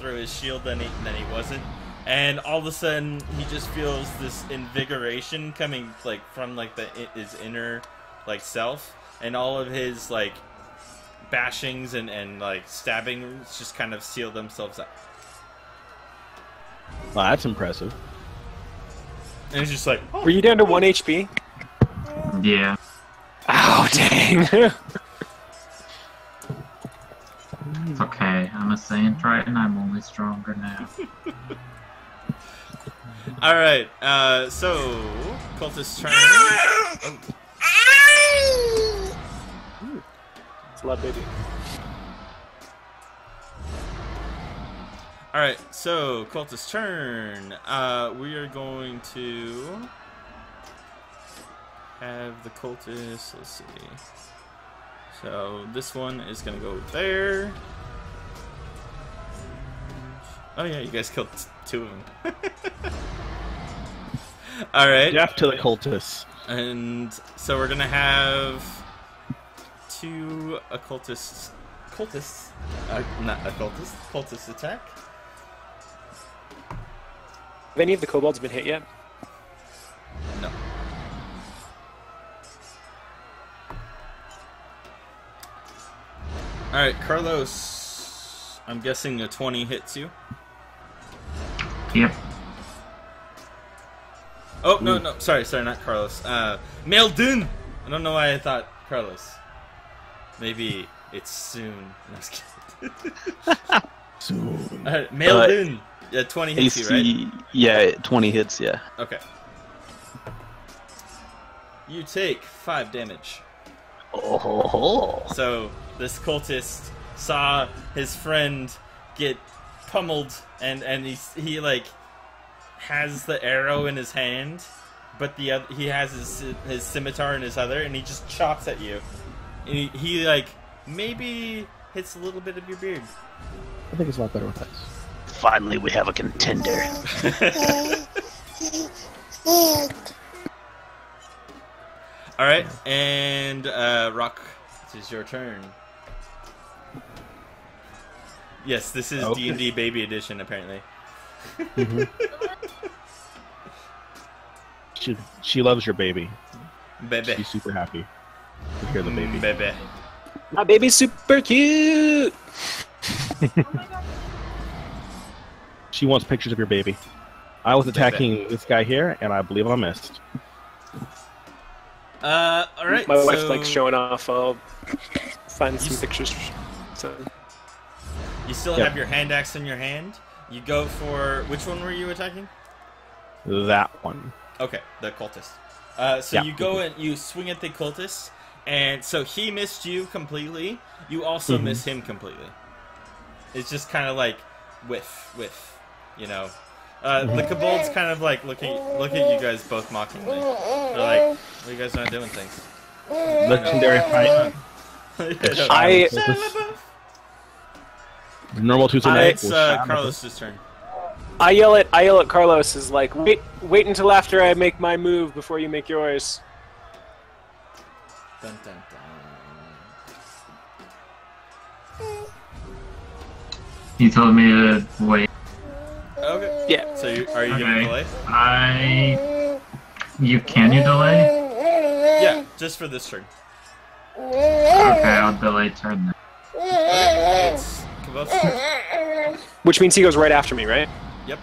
his shield than he wasn't, and all of a sudden he just feels this invigoration coming like from like his inner like self, and all of his like bashings and like stabbings just kind of seal themselves up. Well, that's impressive. And it's just like, oh. Were you down to 1 HP? Yeah. Oh, dang. It's okay. I'm a Saiyan Triton. I'm only stronger now. All right. So cultist turn. Oh. It's a lot, baby. All right. So cultist turn. We are going to have the cultist. Let's see. So this one is gonna go there. Oh yeah, you guys killed 2 of them. All right. Death to the cultists. And so we're gonna have 2 cultists, not occultists, cultist attack. Have any of the kobolds been hit yet? No. All right, Carlos. I'm guessing a 20 hits you. Yep. Oh, no, sorry, not Carlos. Meldun! I don't know why I thought Carlos. Maybe it's soon. No, I was kidding. Soon. Meldun! 20 hits AC, you, right? yeah, 20 hits, yeah. Okay. You take 5 damage. Oh. So, this cultist saw his friend get pummeled, and he like has the arrow in his hand, but he has his scimitar in his other, and he just chops at you. And he like maybe hits a little bit of your beard. I think it's a lot better with us. Finally, we have a contender. All right, and Rock, this is your turn. Yes, this is D&D Baby Edition, apparently. She loves your baby. Bebe. She's super happy to hear the baby. Bebe. My baby's super cute. She wants pictures of your baby. I was attacking this guy here, and I believe I missed. All right. My wife likes showing off. I'll find some pictures. So. You still have your hand axe in your hand. You go for which one were you attacking? That one. Okay, the cultist. So you go and you swing at the cultist, and so he missed you completely. You also miss him completely. It's just kind of like whiff, you know. The kobolds kind of like look at you guys both mockingly. They're like, "Well, you guys aren't doing things." Legendary fight. Normal Tuesday night. It's Carlos's turn. I yell at Carlos is like, wait until after I make my move before you make yours. Dun, dun, dun. He told me to wait. Okay. Yeah. So are you giving delay? Can you delay? Yeah, just for this turn. Okay, I'll delay turn then. Okay, it's Kavov's turn. Which means he goes right after me, right? Yep.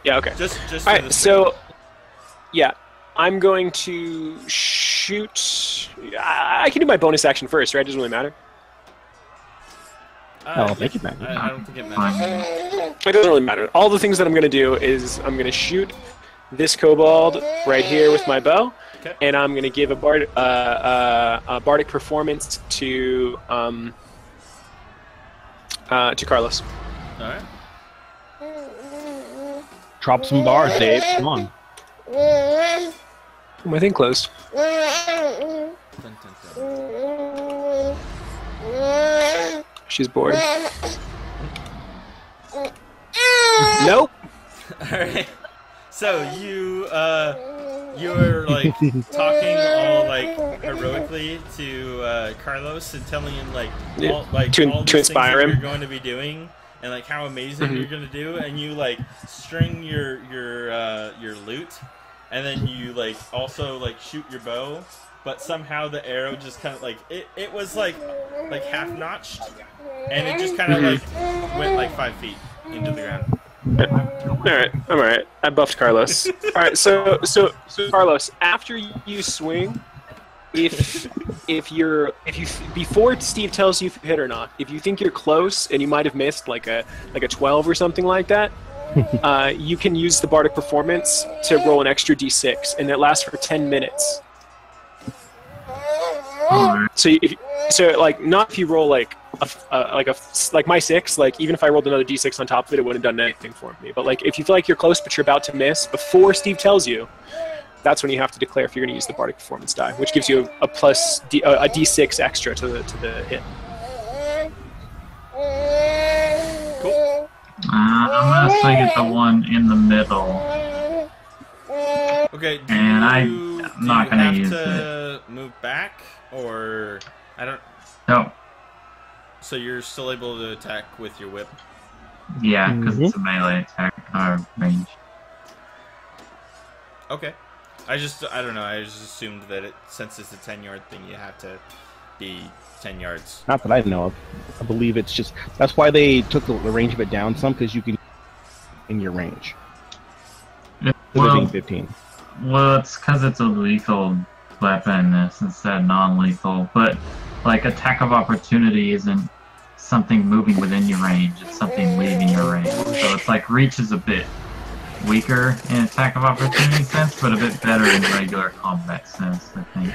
Yeah. Okay. Just All for right. this So, yeah, I'm going to shoot. I can do my bonus action first, right? It doesn't really matter. turn. Thank you, man. I don't think it matters. It doesn't really matter. All the things that I'm going to do is I'm going to shoot this kobold right here with my bow, and I'm going to give a bardic performance to Carlos. All right. Drop some bars, Dave. Come on. My thing closed. Dun, dun, dun. She's bored. Nope. All right. So you're like talking all like heroically to Carlos and telling him like all, to all these inspire things that him. you're going to be doing and like how amazing you're going to do, and you like string your loot, and then you like also like shoot your bow, but somehow the arrow just kind of like it was like half notched, and it just kind of like went like 5 feet into the ground. Alright, I'm alright. I buffed Carlos. Alright, so Carlos, after you swing, if you before Steve tells you if you hit or not, if you think you're close and you might have missed like a 12 or something like that, you can use the bardic performance to roll an extra d6, and it lasts for 10 minutes. So like not if you roll like my 6, like even if I rolled another d6 on top of it, it wouldn't have done anything for me. But like if you feel like you're close but you're about to miss before Steve tells you, that's when you have to declare if you're going to use the bardic performance die, which gives you a d6 extra to the hit. Cool. I'm gonna swing at the one in the middle. Okay. And I'm not gonna use it. To move back, or I don't. No. So you're still able to attack with your whip. Yeah, because it's a melee attack range. Okay. I don't know. I just assumed that since it's a 10-yard thing, you have to be 10 yards. Not that I know of. I believe it's just that's why they took the range of it down some, because you can in your range. Well, being 15. Well, it's because it's a lethal weapon instead of non-lethal. But like attack of opportunity isn't something moving within your range; it's something leaving your range. So it's like reach is a bit weaker in attack of opportunity sense, but a bit better in regular combat sense, I think.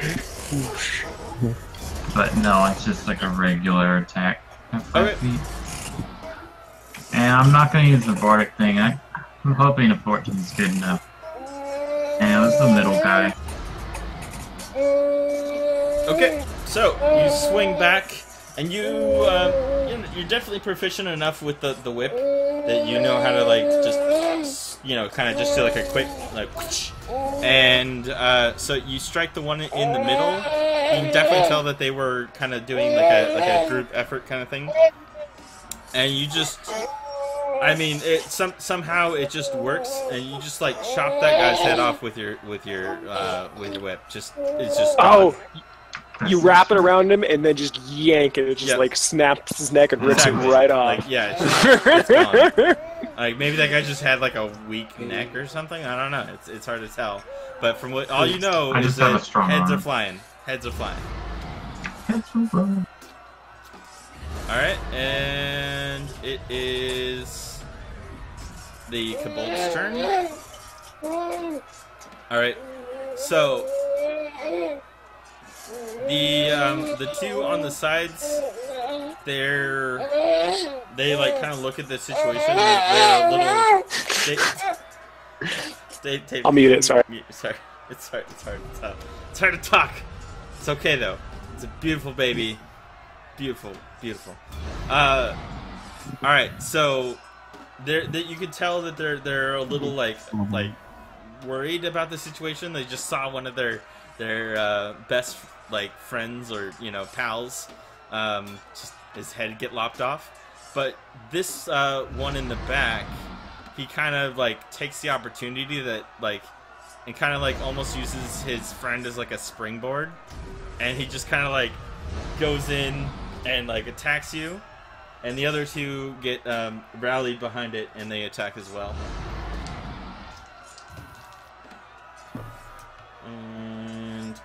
But no, it's just like a regular attack at 5 feet. And I'm not going to use the Vortic thing. I'm hoping a 14 is good enough. And it was the middle guy. Okay, so you swing back, and you're definitely proficient enough with the whip that you know how to like just kind of just do like a quick like whoosh. And so you strike the one in the middle. You can definitely tell that they were kind of doing like a group effort kind of thing. And you just, I mean, somehow it just works, and you just like chop that guy's head off with your whip. It's just gone. You wrap it around him and then just yank it. It just like snaps his neck and rips him right off. Like, yeah, it's gone. Like maybe that guy just had like a weak neck or something. I don't know. It's hard to tell. But from what all you know is that heads are flying. Heads are flying. All right, and it is the Kobold's turn. All right, so the two on the sides, they like kind of look at the situation. They're a little. I'll mute it. Sorry. Sorry. It's hard to talk. It's okay though. It's a beautiful baby. Beautiful. All right. So you can tell that they're a little like worried about the situation. They just saw one of their best like friends or pals just his head get lopped off. But this one in the back, he kind of like takes the opportunity that like and kind of like almost uses his friend as like a springboard, and he just kind of like goes in and like attacks you, and the other two get rallied behind it and they attack as well. And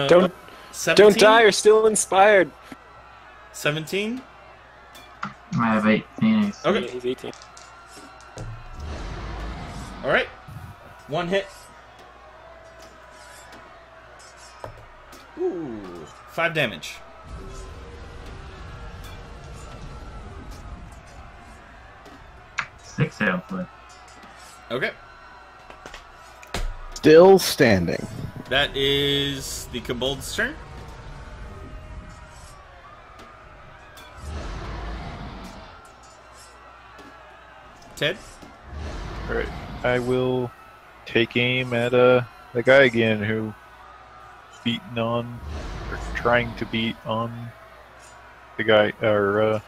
don't 17? die, you're still inspired. 17. I have 18. Okay. Yeah, he's 18. All right. One hit. Ooh, 5 damage. Six output. Okay. Still standing. That is the Kobold's turn. Ted? Alright, I will take aim at the guy again who beaten on, or trying to beat on the guy, or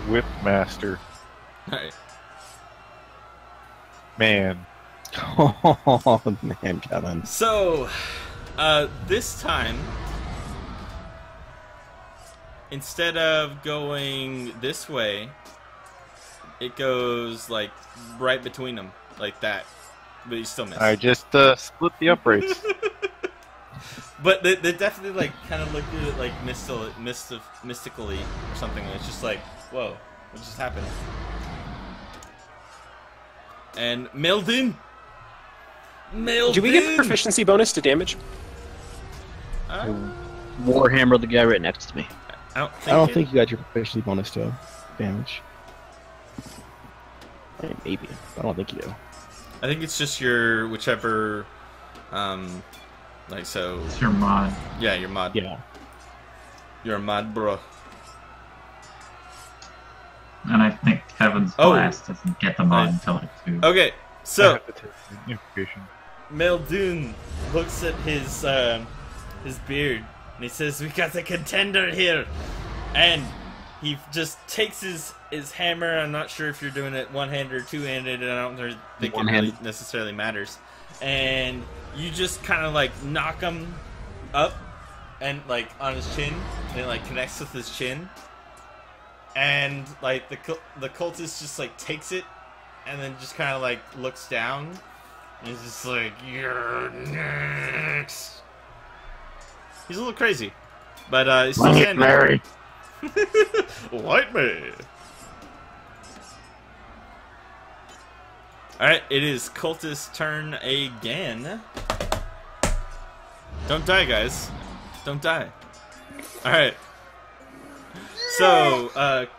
Whip Master. Alright. Man. Oh, man, Kevin. So, this time, instead of going this way, it goes, like, right between them, like that. But you still miss. I just split the uprights. But they definitely, like, kind of looked at it, like, mystically or something. And it's just like, whoa, what just happened? And Meldin! Do we get a proficiency bonus to damage? Warhammer the guy right next to me. I don't think you got your proficiency bonus to damage. Maybe. I don't think you do. I think it's just your whichever, like so. It's your mod. Yeah, your mod. Yeah. You're a mod, bro. And I think Kevin's blast doesn't get the mod until like 2. Okay, I so have to take the information. Meldoon looks at his beard and he says, "We got a contender here," and he just takes his hammer. I'm not sure if you're doing it one-handed or two-handed, and I don't think it really necessarily matters. And you just kind of like knock him up and like on his chin, and it like connects with his chin. And like the cultist just like takes it and then just kind of like looks down, and he's just like, "You're next." He's a little crazy, but he's still standing. Mary. Light me. Alright, it is Cultist's turn again. Don't die, guys. Don't die. Alright. So,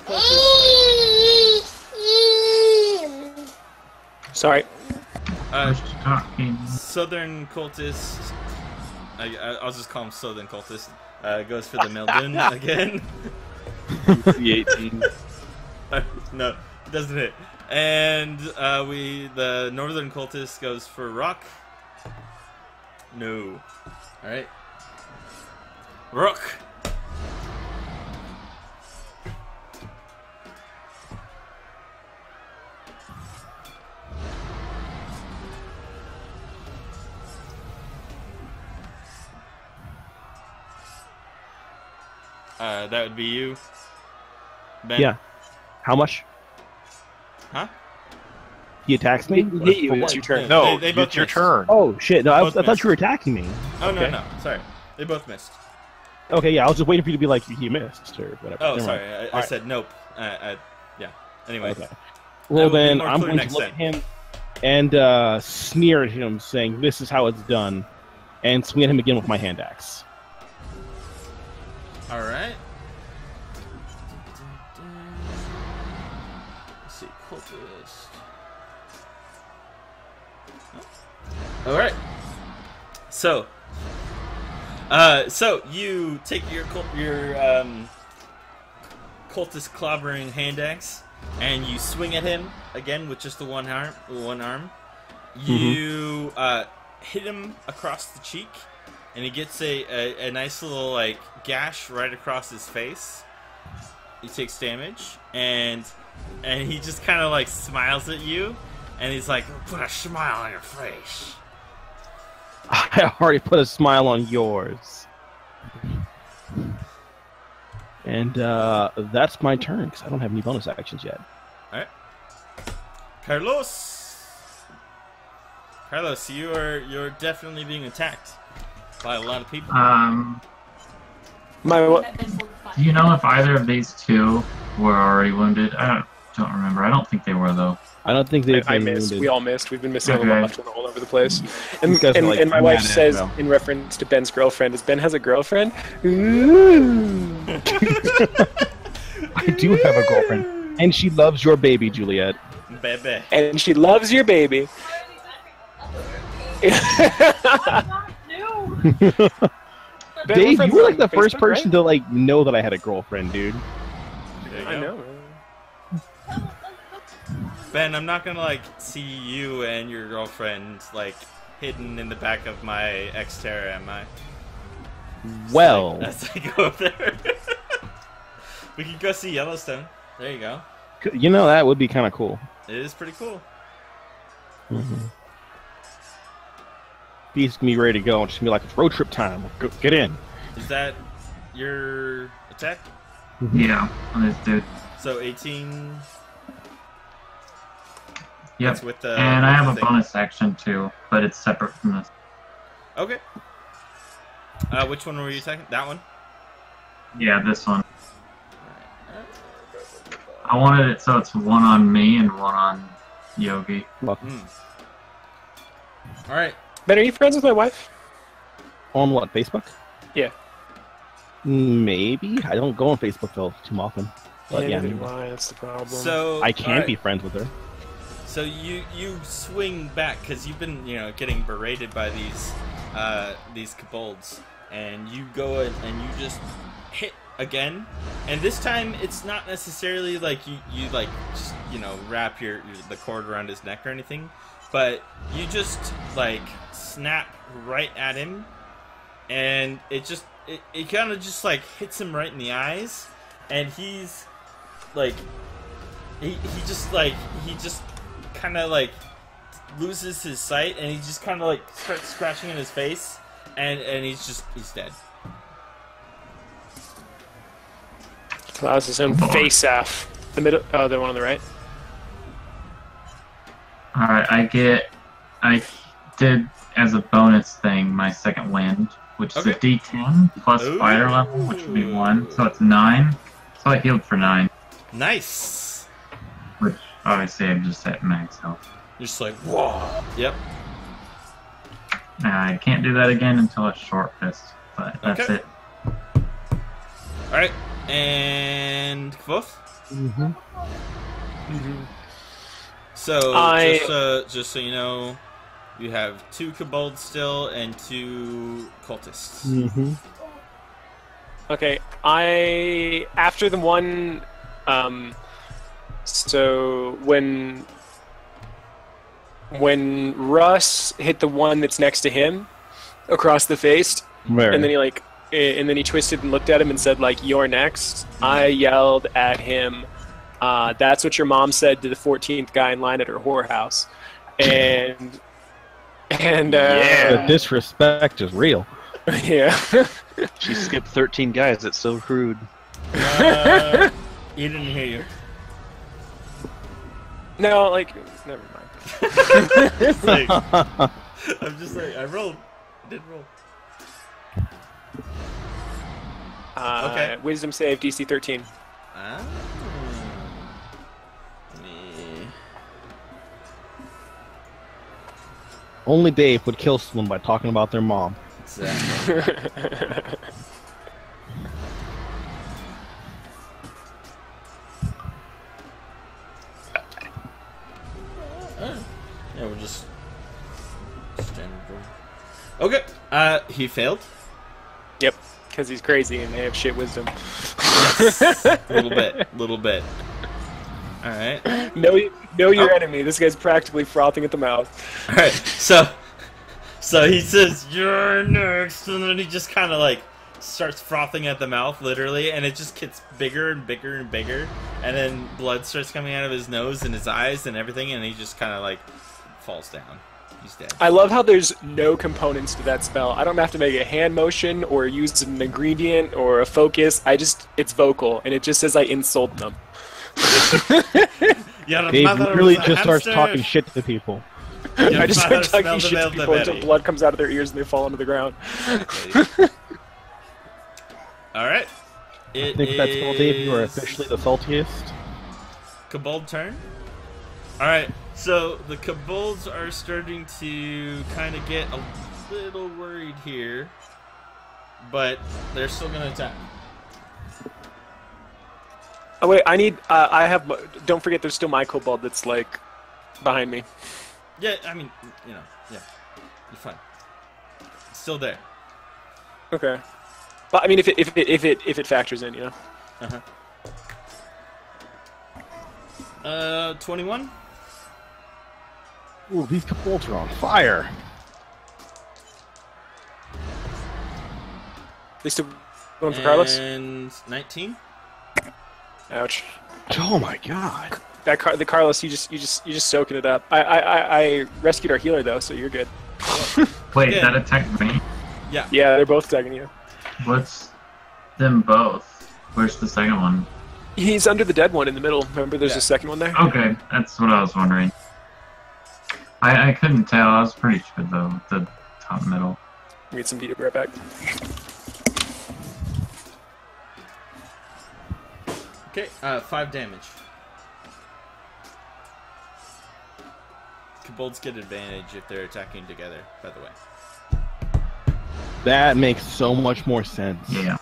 Cultist... Sorry. Southern Cultist... I'll just call him Southern Cultist. Goes for the Mildoon again. C18. No, doesn't hit. And the Northern Cultist goes for Rock. No. Alright. Rock! That would be you, Ben. Yeah. How much? Huh? He attacks me? It's your turn. No, They both it's your missed. turn. Oh, shit. No, I Both thought missed. you were attacking me. Oh, Okay. no. Sorry. They both missed. Okay, yeah, I was just waiting for you to be like, he missed, or whatever. Oh, Never sorry. mind. I said nope. Yeah. Anyway. Okay. I Well, will be then more I'm clear going to next look time. at him and sneer at him, saying, "This is how it's done," and swing at him again with my hand axe. Alright. Let's see. Cultist. Alright. So you take your cultist clobbering hand axe and you swing at him again with just the one arm. You hit him across the cheek, and he gets a nice little like gash right across his face. He takes damage, and he just kind of like smiles at you, and he's like, "Put a smile on your face." I already put a smile on yours. And that's my turn, because I don't have any bonus actions yet. Alright. Carlos, you're definitely being attacked by a lot of people. Do you know if either of these two were already wounded? I don't remember. I don't think they were, though. I don't think they've I been missed. wounded. We all missed. We've been missing Okay. a lot all over the place. And, These guys are, and, like, and my wife mad at says, Val. in reference to Ben's girlfriend, is Ben has a girlfriend? Ooh. I do have a girlfriend, and she loves your baby, Juliet. Bebe. And she loves your baby. Ben, Dave, friends you were on like the first Facebook, person to like know that I had a girlfriend, dude. There you right? I go. know. Ben, I'm not gonna like see you and your girlfriend like hidden in the back of my Xterra, am I? Well, As I go up there. We can go see Yellowstone. There you go. you know that would be kind of cool. It is pretty cool. He's gonna be ready to go and just be like, it's road trip time. Go, get in. Is that your attack? Yeah, on this dude. So 18. Yep. That's with the. And I with have the a thing. bonus action too, but it's separate from this. Okay. Which one were you attacking? That one. Yeah, this one. I wanted it so it's one on me and one on Yogi. Welcome. All right. Ben, are you friends with my wife? On what, Facebook? Yeah. Maybe. I don't go on Facebook though too often. But yeah, neither do I, that's the problem. So I can alright. be friends with her. So you swing back because you've been getting berated by these kobolds, and you go and you just hit again, and this time it's not necessarily like you like just wrap the cord around his neck or anything, but you just like snap right at him, and it kind of just like hits him right in the eyes, and he's like he just kind of like loses his sight, and he just kind of like starts scratching in his face, and he's dead. Clouds his own face off. The middle. Oh, the one on the right. Alright, I did as a bonus thing my second wind, which is a Okay. D10 plus Ooh. fighter level, which would be 1, so it's 9. So I healed for 9, Nice. which obviously I'm just at max health. You're just like, whoa. Yep. I can't do that again until a short fist, but that's Okay. it. All right, and Kvothe. Mm-hmm. So I- just so you know, you have 2 kobolds still and 2 cultists. Mm-hmm. Okay, after the one, so when Russ hit the one that's next to him across the face, Where? and then he twisted and looked at him and said, like, "You're next." I yelled at him, "That's what your mom said to the 14th guy in line at her whorehouse," and The disrespect is real. yeah. She skipped 13 guys. That's so rude. He didn't hear you. No, like, never mind. It's like, I'm just like, I rolled. I did roll. Okay. Wisdom save DC 13. Ah. Me. Only Dave would kill someone by talking about their mom. Exactly. Yeah, we're just standard roll. Okay. He failed. Yep, because he's crazy and they have shit wisdom. Little bit. All right. Know your enemy. This guy's practically frothing at the mouth. All right. So he says, "You're next," and then he just kind of like starts frothing at the mouth, literally, and it just gets bigger and bigger and bigger, and then blood starts coming out of his nose and his eyes and everything, and he just kind of like falls down. He's dead. I love how there's no components to that spell. I don't have to make a hand motion or use an ingredient or a focus. It's vocal, and it just says I insult them. Your Dave mother really was a just starts hamster. talking shit to the people. Your I just father start talking smelled the shit to milk people until already. blood comes out of their ears and they fall onto the ground. All right. I think that's all, Dave. You are officially the saltiest. Kobold turn. All right. So the kobolds are starting to kind of get a little worried here, but they're still going to attack. Oh wait, I have. Don't forget, there's still my kobold that's like behind me. Yeah, I mean, yeah, you're fine. It's still there. Okay. But I mean, if it factors in, you know. Uh-huh. 21. Ooh, these kobolds are on fire. They still going for Carlos? And 19. Ouch. Oh my god. The Carlos, you just soaking it up. I rescued our healer though, so you're good. Wait, Yeah. that attacked me? Yeah. Yeah, they're both attacking you. What's them both? Where's the second one? He's under the dead one in the middle. Remember, there's Yeah. a second one there. Okay, that's what I was wondering. I couldn't tell. I was pretty sure though, with the top middle. Get some beat right back. Okay, 5 damage. Kobolds get advantage if they're attacking together, by the way. That makes so much more sense. Yeah.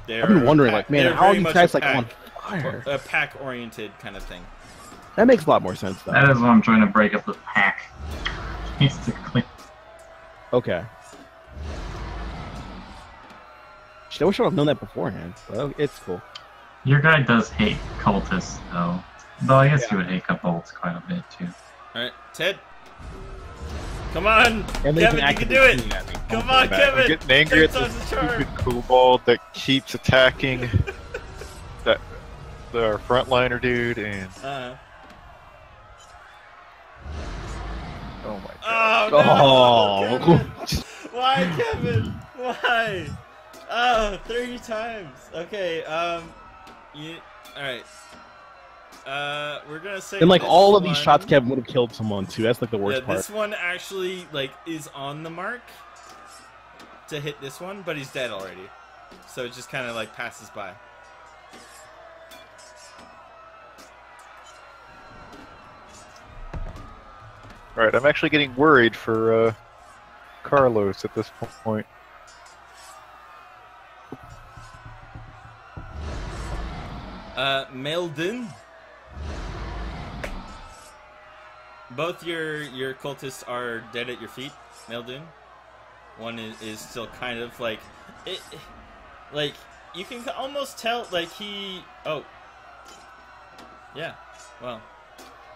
They're I've been wondering, pack- like, man, they're how are very you much guys a like on pack- fire? A pack-oriented kind of thing. That makes a lot more sense, though. That is what I'm trying to break up the pack. Basically. Okay. Shit, I wish I would have known that beforehand, but it's cool. Your guy does hate cultists though. Though I guess you would hate kobolds quite a bit too. Alright, Ted. Come on! And they Kevin, you can actively do it! swing at me. Come on, I'm Kevin! getting angry at Tense this on the charm. stupid kobold that keeps attacking our frontliner dude, and oh my god. Oh, no! Oh. Kevin. Why, Kevin? Why? Oh, 30 times. Okay, alright. We're gonna say. And like this all of these one- shots, Kevin would have killed someone too. That's like the worst Yeah, part. this one actually like is on the mark to hit this one, but he's dead already. So it just kind of like passes by. Alright, I'm actually getting worried for Carlos at this point. Meldon. Both your cultists are dead at your feet, Meldon. One is still kind of like like you can almost tell like he. Oh, yeah. Well,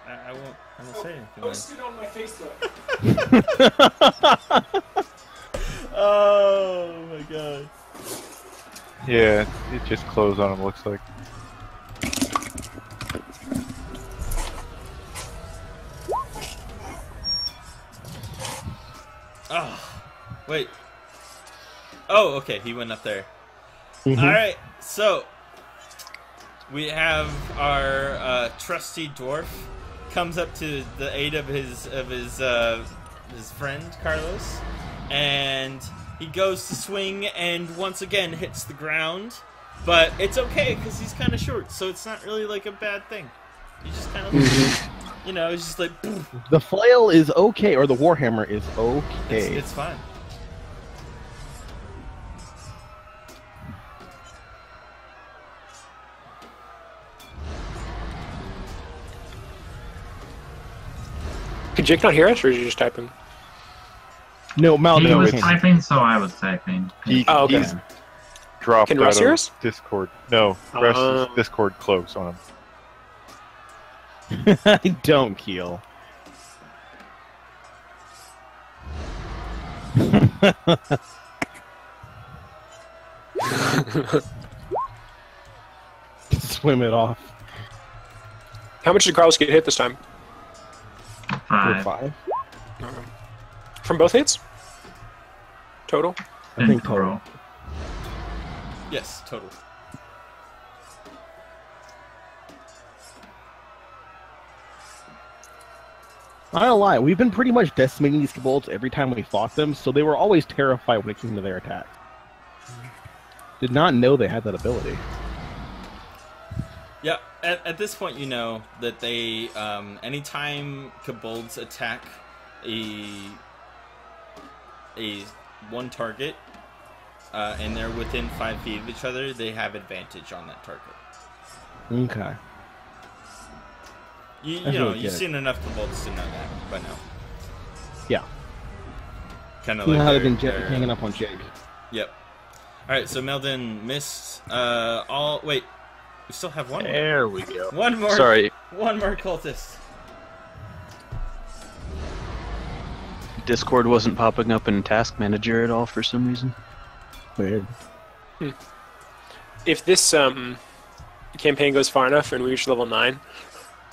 I won't say anything. Posted on my Facebook. Oh my god. Yeah, it just closed on him, looks like. Oh, wait. Oh, okay, he went up there. Mhm. Alright, so we have our trusty dwarf comes up to the aid of his friend Carlos, and he goes to swing and once again hits the ground, but it's okay because he's kind of short, so it's not really like a bad thing. He just kind of, you know, it's just like poof. The flail is okay, or the warhammer is okay. It's fine. Could Jake not hear us, or is he just typing? No, Mal, He no, was it's- typing, so I was typing. Oh, okay. He's dropped Can out Russ hear of us? Discord. No, Russ' Discord closed on him. I don't, Keel. Swim it off. How much did Carlos get hit this time? For 5. 5. From both hits? Total? I think total. Yes, total. I don't lie, we've been pretty much decimating these kobolds every time we fought them, so they were always terrified when it came to their attack. Did not know they had that ability. Yeah, at this point, you know that they, anytime kobolds attack a one target, and they're within 5 feet of each other, they have advantage on that target. Okay. You That's know, really you've good. seen enough kobolds to know that by now. Yeah. Kind of You like know how they've they're- been they're- hanging up on Jake. Yep. All right, so Meldon missed. Wait, we still have one. There we go. One more. Sorry, One more cultist. Discord wasn't popping up in Task Manager at all for some reason. Weird. If this campaign goes far enough and we reach level 9,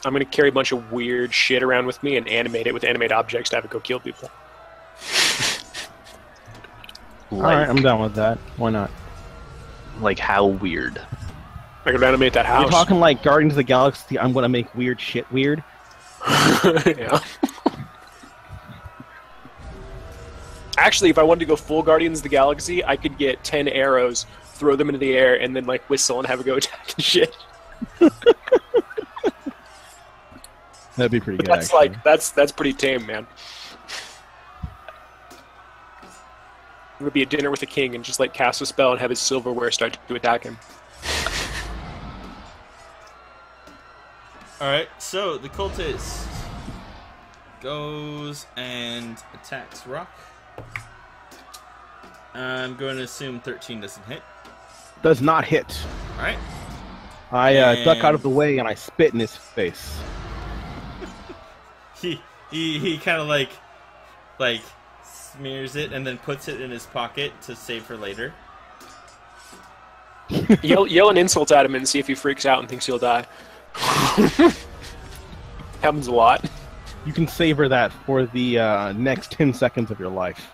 I'm going to carry a bunch of weird shit around with me and animate it with animate objects to have it go kill people. Alright, I'm down with that. Why not? Like how weird? I could animate that house. You're talking like Guardians of the Galaxy, I'm gonna make weird shit weird? Yeah. Actually, if I wanted to go full Guardians of the Galaxy, I could get 10 arrows, throw them into the air, and then like whistle and have it go attack and shit. That'd be pretty But good, that's actually. like that's pretty tame, man. It would be a dinner with a king and just like cast a spell and have his silverware start to attack him. All right, so the cultist goes and attacks Rock. I'm going to assume 13 doesn't hit. Does not hit. All right. I duck out And- of the way and I spit in his face. He kind of like smears it and then puts it in his pocket to save for later. Yell an insult at him and see if he freaks out and thinks he'll die. Happens a lot. You can savor that for the next 10 seconds of your life.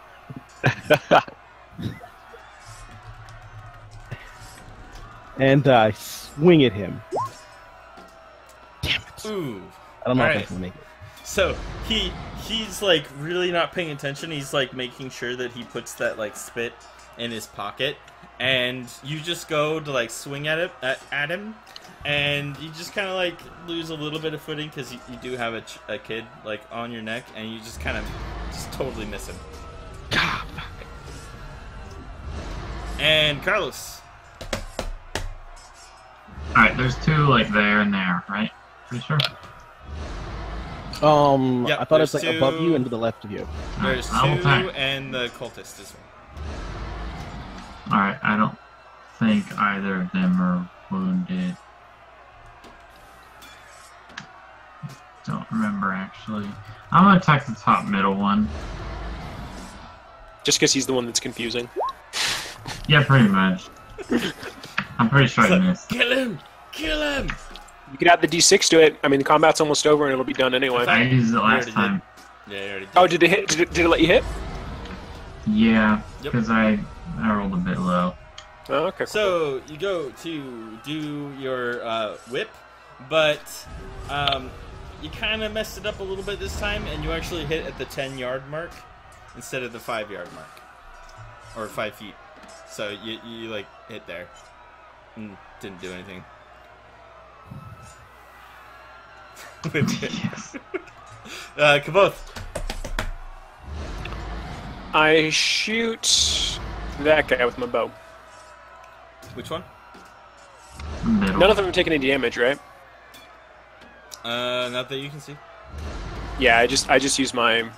And I swing at him. Ooh. I don't know All if right. that's gonna make it. So he's like really not paying attention. He's like making sure that he puts that like spit in his pocket, and you just go to like swing at him, and you just kind of like lose a little bit of footing because you do have a kid like on your neck, and you just kind of just totally miss him. God. And Carlos. Alright, there's two like there and there, right? Pretty sure. Yep, I thought it's there's like above two- you and to the left of you. There's I'll two, attack. and the cultist as well. Alright, I don't think either of them are wounded. Don't remember actually. I'm gonna attack the top middle one. Just because he's the one that's confusing. Yeah, pretty much. I'm pretty sure I missed. Kill him! Kill him! You could add the D6 to it. I mean, the combat's almost over and it'll be done anyway. I used it You last already time. Yeah, you already did. Oh, did it hit? Did it let you hit? Yeah, Yep. because I rolled a bit low. Oh, okay. Cool. So you go to do your whip, but you kind of messed it up a little bit this time, and you actually hit at the 10-yard mark instead of the 5-yard mark, or 5 feet. So you like hit there and didn't do anything. Yes. Kaboth. I shoot that guy with my bow. Which one? Middle. None of them are taking any damage, right? Not that you can see. Yeah, I just use my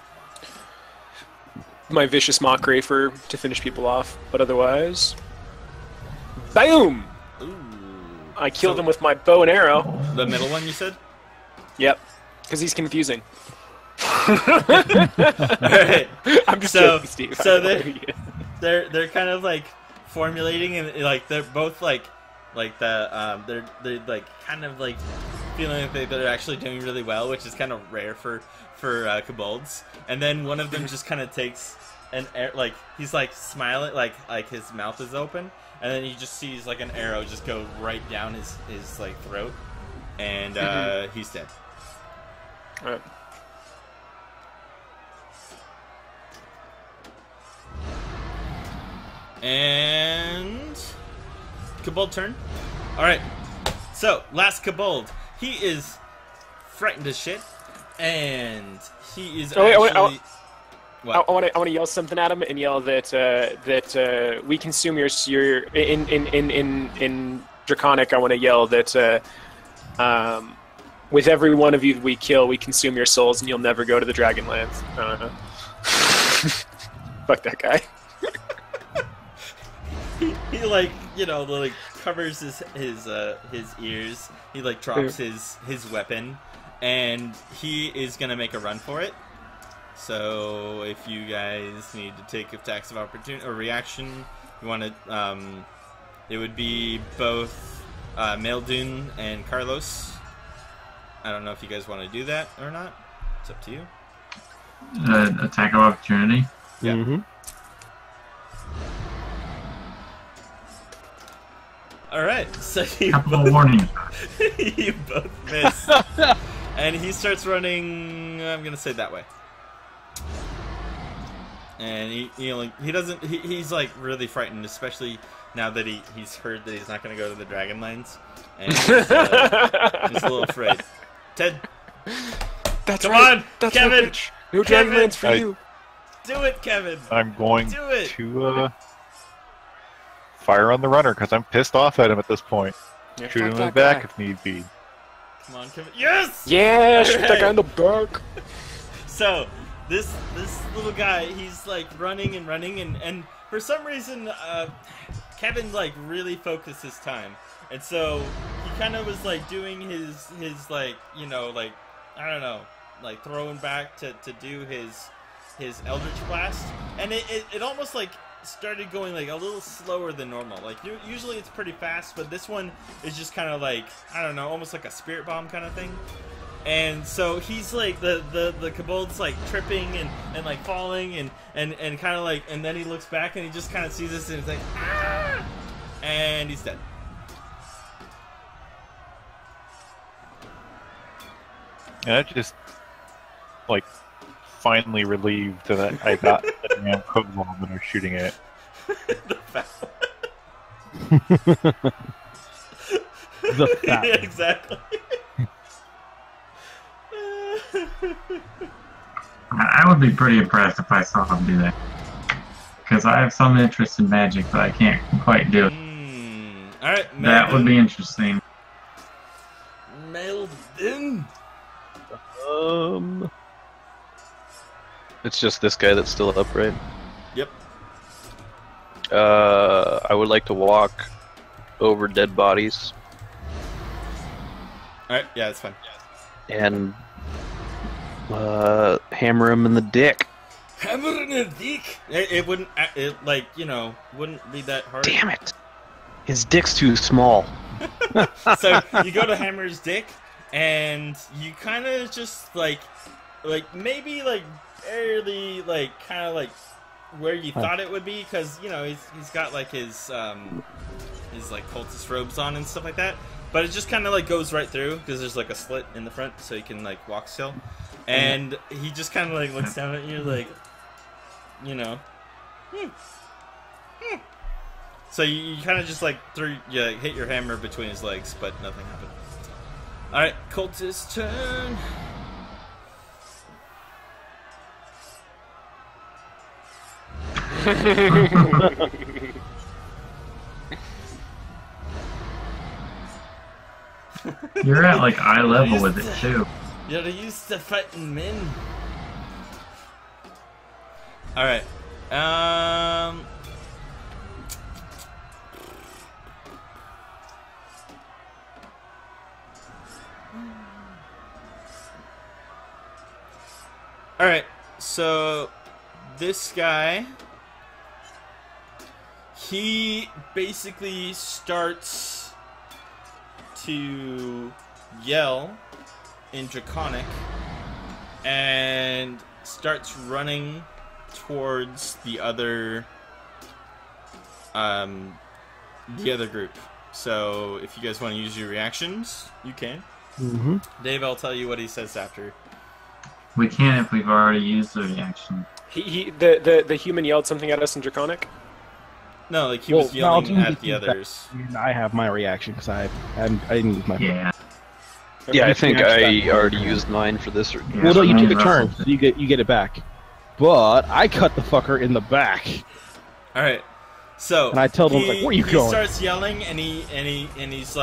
vicious mockery to finish people off, but otherwise, boom! Ooh. I killed So- him with my bow and arrow. The middle one you said? Yep, because he's confusing. Alright. I'm just So- joking, Steve. so I know they- who he is. They're kind of like formulating, and like they're both like they're like kind of like feeling like they're actually doing really well, which is kind of rare for kobolds. And then one of them just kind of takes an air, like he's like smiling, like his mouth is open, and then he just sees like an arrow just go right down his like throat, and he's dead. Alright. And Kobold turn. Alright. So, last Kobold. He is frightened as shit. And he is Oh, wait, actually... What? I want to yell something at him and yell that we consume your in Draconic. I want to yell that with every one of you we kill, we consume your souls, and you'll never go to the Dragonlands. Fuck that guy. He like, you know, like covers his ears. He like drops his weapon, and he is gonna make a run for it. So if you guys need to take attacks of opportunity or reaction, you want to, it would be both Meldun and Carlos. I don't know if you guys want to do that or not. It's up to you. Attack of opportunity. Yeah. Mm-hmm. All right, so you Couple of warnings. you both miss, and he starts running. I'm gonna say that way. And he doesn't. He's like really frightened, especially now that he's heard that he's not gonna go to the Dragonlands, and he's a little afraid. Ted, That's come right. on, That's Kevin, right, bitch. No Kevin. Dragonlands for I- you. do it, Kevin. I'm going Do it. to fire on the runner because I'm pissed off at him at this point. Yeah, Shoot him fuck in the that back guy. if need be. Come on, Kevin. Yes. Yeah, shoot that Alright. guy in the back. So this little guy, he's like running and for some reason Kevin like really focused his time, and so he kind of was like doing his like, you know, like, I don't know, like throwing back to do his Eldritch Blast, and it almost like started going like a little slower than normal. Like usually it's pretty fast, but this one is just kind of like, I don't know, almost like a spirit bomb kind of thing. And so he's like the kobold's like tripping and like falling and kind of like, and then he looks back and he just kind of sees this and he's like, ah! And he's dead. And I just, like, finally relieved that I got the damn kobold that I was shooting at. The fat The fat yeah, one. exactly. I would be pretty impressed if I saw him do that. Because I have some interest in magic, but I can't quite do it. Alright, That would be interesting. mailed in. It's just this guy that's still up, right? Yep. I would like to walk over dead bodies Alright, yeah, that's fine. and hammer him in the dick. Hammer in the dick. It wouldn't, like, you know, wouldn't be that hard. Damn it! His dick's too small. So you go to hammer his dick, and you kind of just like maybe like barely like kind of like where you thought it would be, because you know he's got like his like cultist robes on and stuff like that. But it just kind of like goes right through because there's like a slit in the front, so you can like walk still. And he just kind of like looks down at you like, you know. So you kind of just like hit your hammer between his legs, but nothing happened. All right, cultist turn. You're at like eye level with it too. You're used to fighting men. All right. All right. So this guy, he basically starts to yell in Draconic and starts running towards the other group. So if you guys want to use your reactions, you can. Mm-hmm. Dave, I'll tell you what he says after. We can if we've already used the reaction. The human yelled something at us in Draconic. No, like he was yelling no, at the others. I have my reaction because I didn't use my. Yeah. Yeah, I think I Reaction. already used mine for this. Yeah, Well, no, you mine take a turn, Russell so you get it back. But I cut the fucker in the back, All right. So and I tell them like, "Where you he going?" starts yelling, and he's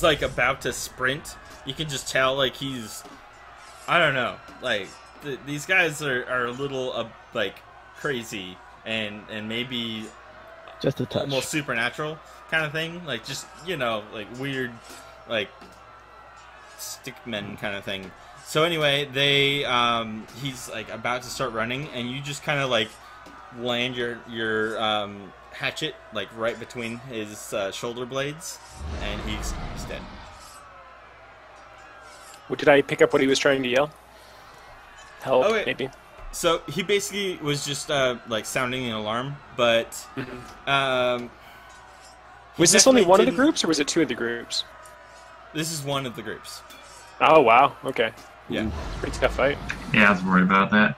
like about to sprint. You can just tell like he's, I don't know, like these guys are a little like crazy and maybe Just a touch. almost supernatural kind of thing, like just, you know, like weird, like stickmen kind of thing. So anyway, he's like about to start running, and you just kind of like land your hatchet like right between his shoulder blades, and he's dead. Did I pick up what he was trying to yell? Help, Oh, wait. maybe. So he basically was just like sounding an alarm, but he Was this only definitely one of the didn't- groups, or was it two of the groups? This is one of the groups. Oh wow, okay. Yeah. Pretty tough fight. Yeah, I was worried about that.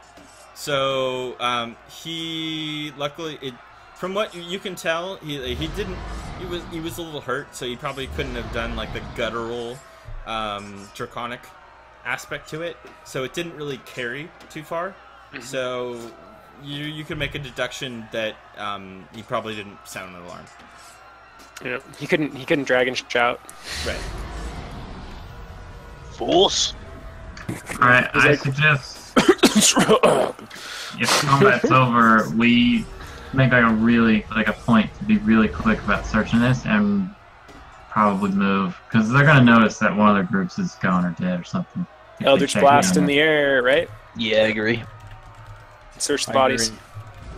So he luckily, from what you can tell, he was a little hurt, so he probably couldn't have done like the guttural draconic aspect to it, so it didn't really carry too far. So you could make a deduction that he probably didn't sound an alarm. Yeah, he couldn't drag and shout. Right. Fools! Alright, I like- suggest if combat's over, we make like a point to be really quick about searching this and probably move, because they're gonna notice that one of the groups is gone or dead or something. if they Eldritch check blast in. in the air, right? Yeah, I agree. Search the I bodies. agree.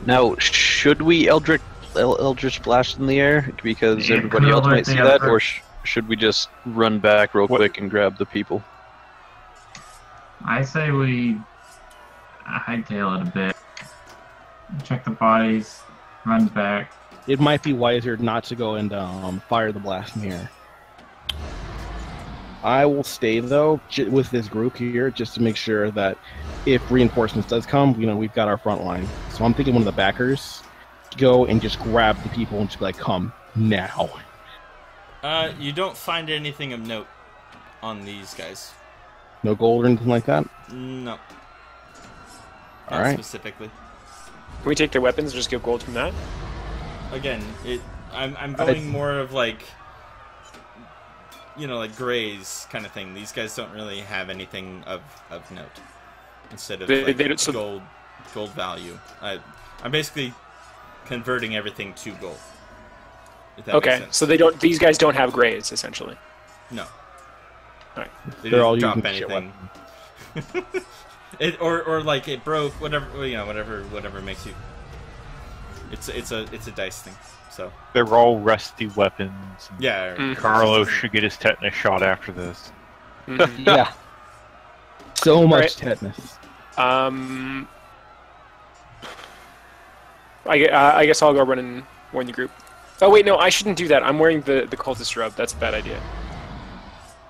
Now, should we Eldritch blast in the air because Yeah, everybody could else alert might see the that, other- or should we just run back real What- quick and grab the people? I say we hightail it a bit. Check the bodies, run back. It might be wiser not to go and fire the blast in the air. I will stay though with this group here just to make sure that if reinforcements does come, we've got our front line. So I'm thinking one of the backers to go and just grab the people and just be like, come now. You don't find anything of note on these guys. No gold or anything like that? No. All Not right. specifically. Can we take their weapons and just give gold from that? Again, I'm going more of like, like grays kind of thing. These guys don't really have anything of note. Instead of gold value, I'm basically converting everything to gold. If that makes sense. So these guys don't have grays essentially. No. All right. They're all drop using shit anything. or like it broke, whatever whatever makes you. It's a dice thing. So They're all rusty weapons. yeah. Carlos should get his tetanus shot after this. Yeah. So much tetanus. I guess I'll go run and warn the group. Oh wait, no, I shouldn't do that. I'm wearing the cultist robe. That's a bad idea.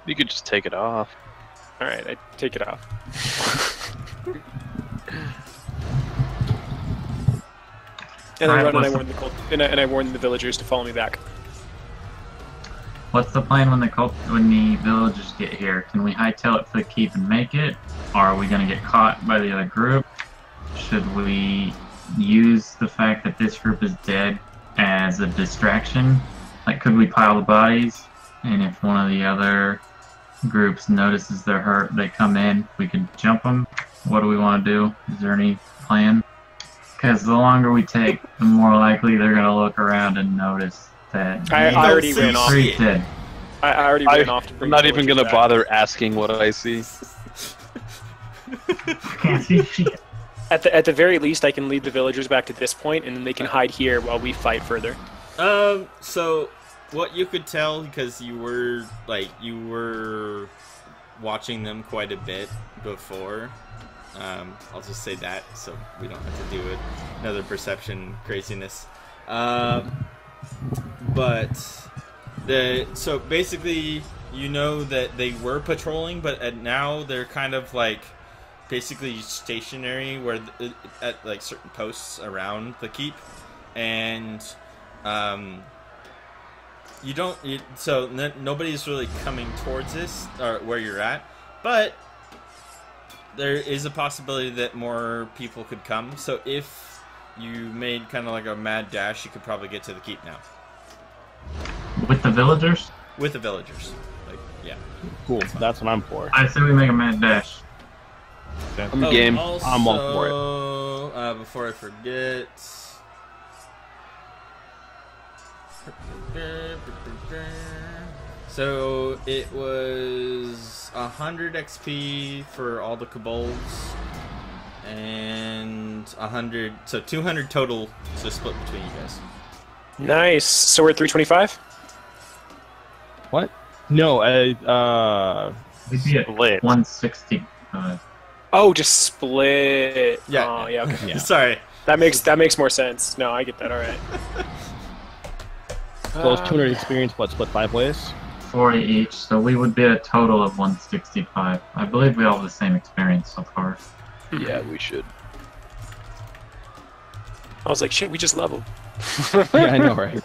You could just take it off. All right, I take it off. And I run and I warn and I warn the villagers to follow me back. What's the plan when the villagers get here? Can we hightail it for the keep and make it? Or are we going to get caught by the other group? Should we use the fact that this group is dead as a distraction? Like, could we pile the bodies? And if one of the other groups notices they're hurt, they come in, we could jump them? What do we want to do? Is there any plan? Because the longer we take, the more likely they're going to look around and notice that I already ran off. Dead. I already ran off to bring I'm not even gonna bother asking what I see. Can't see shit. At the very least, I can lead the villagers back to this point, and then they can hide here while we fight further. So what you could tell, because you were watching them quite a bit before. I'll just say that so we don't have to do another perception craziness. But so basically, that they were patrolling, but now they're kind of like basically stationary at like certain posts around the keep, and nobody's really coming towards this or where you're at, but there is a possibility that more people could come. So if you made kind of like a mad dash, you could probably get to the keep now. With the villagers? With the villagers. Yeah. Cool. That's what I'm for. I say we make a mad dash. I'm game. Also, I'm all for it. Before I forget... So it was 100 XP for all the kobolds, and 100, so 200 total to split between you guys. Nice. So we're at 325? What? No, We'd be at Split. 160. Oh, just split. Yeah. Oh, yeah. Okay. Yeah. Sorry. That makes more sense. No, I get that. All right. So it's 200 experience, but split 5 ways? 40 each, so we would be at a total of 165. I believe we all have the same experience so far. Yeah, we should. I was like, shit, we just leveled. Yeah, I know, right?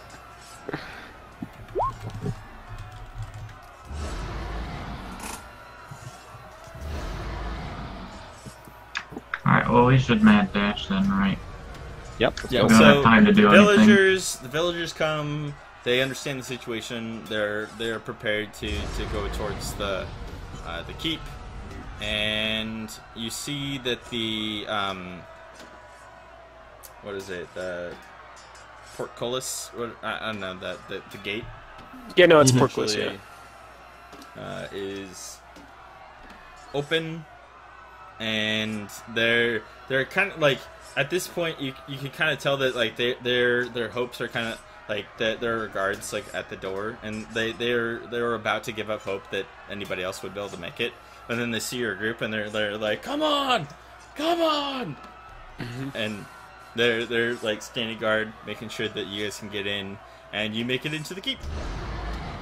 Alright, well we should mad dash then, right? Yep. Yeah, We don't have time to do anything. the villagers come. They understand the situation. They're prepared to go towards the keep, and you see that the what is it? The portcullis? I don't know, the gate. Yeah, no, it's portcullis. Yeah. Is open, and they're kind of like, at this point you can kind of tell that like their hopes are kind of like that. There are guards like at the door, and they're about to give up hope that anybody else would be able to make it. But then they see your group, and they're like, "Come on, come on!" And they're like standing guard, making sure that you guys can get in, and you make it into the keep.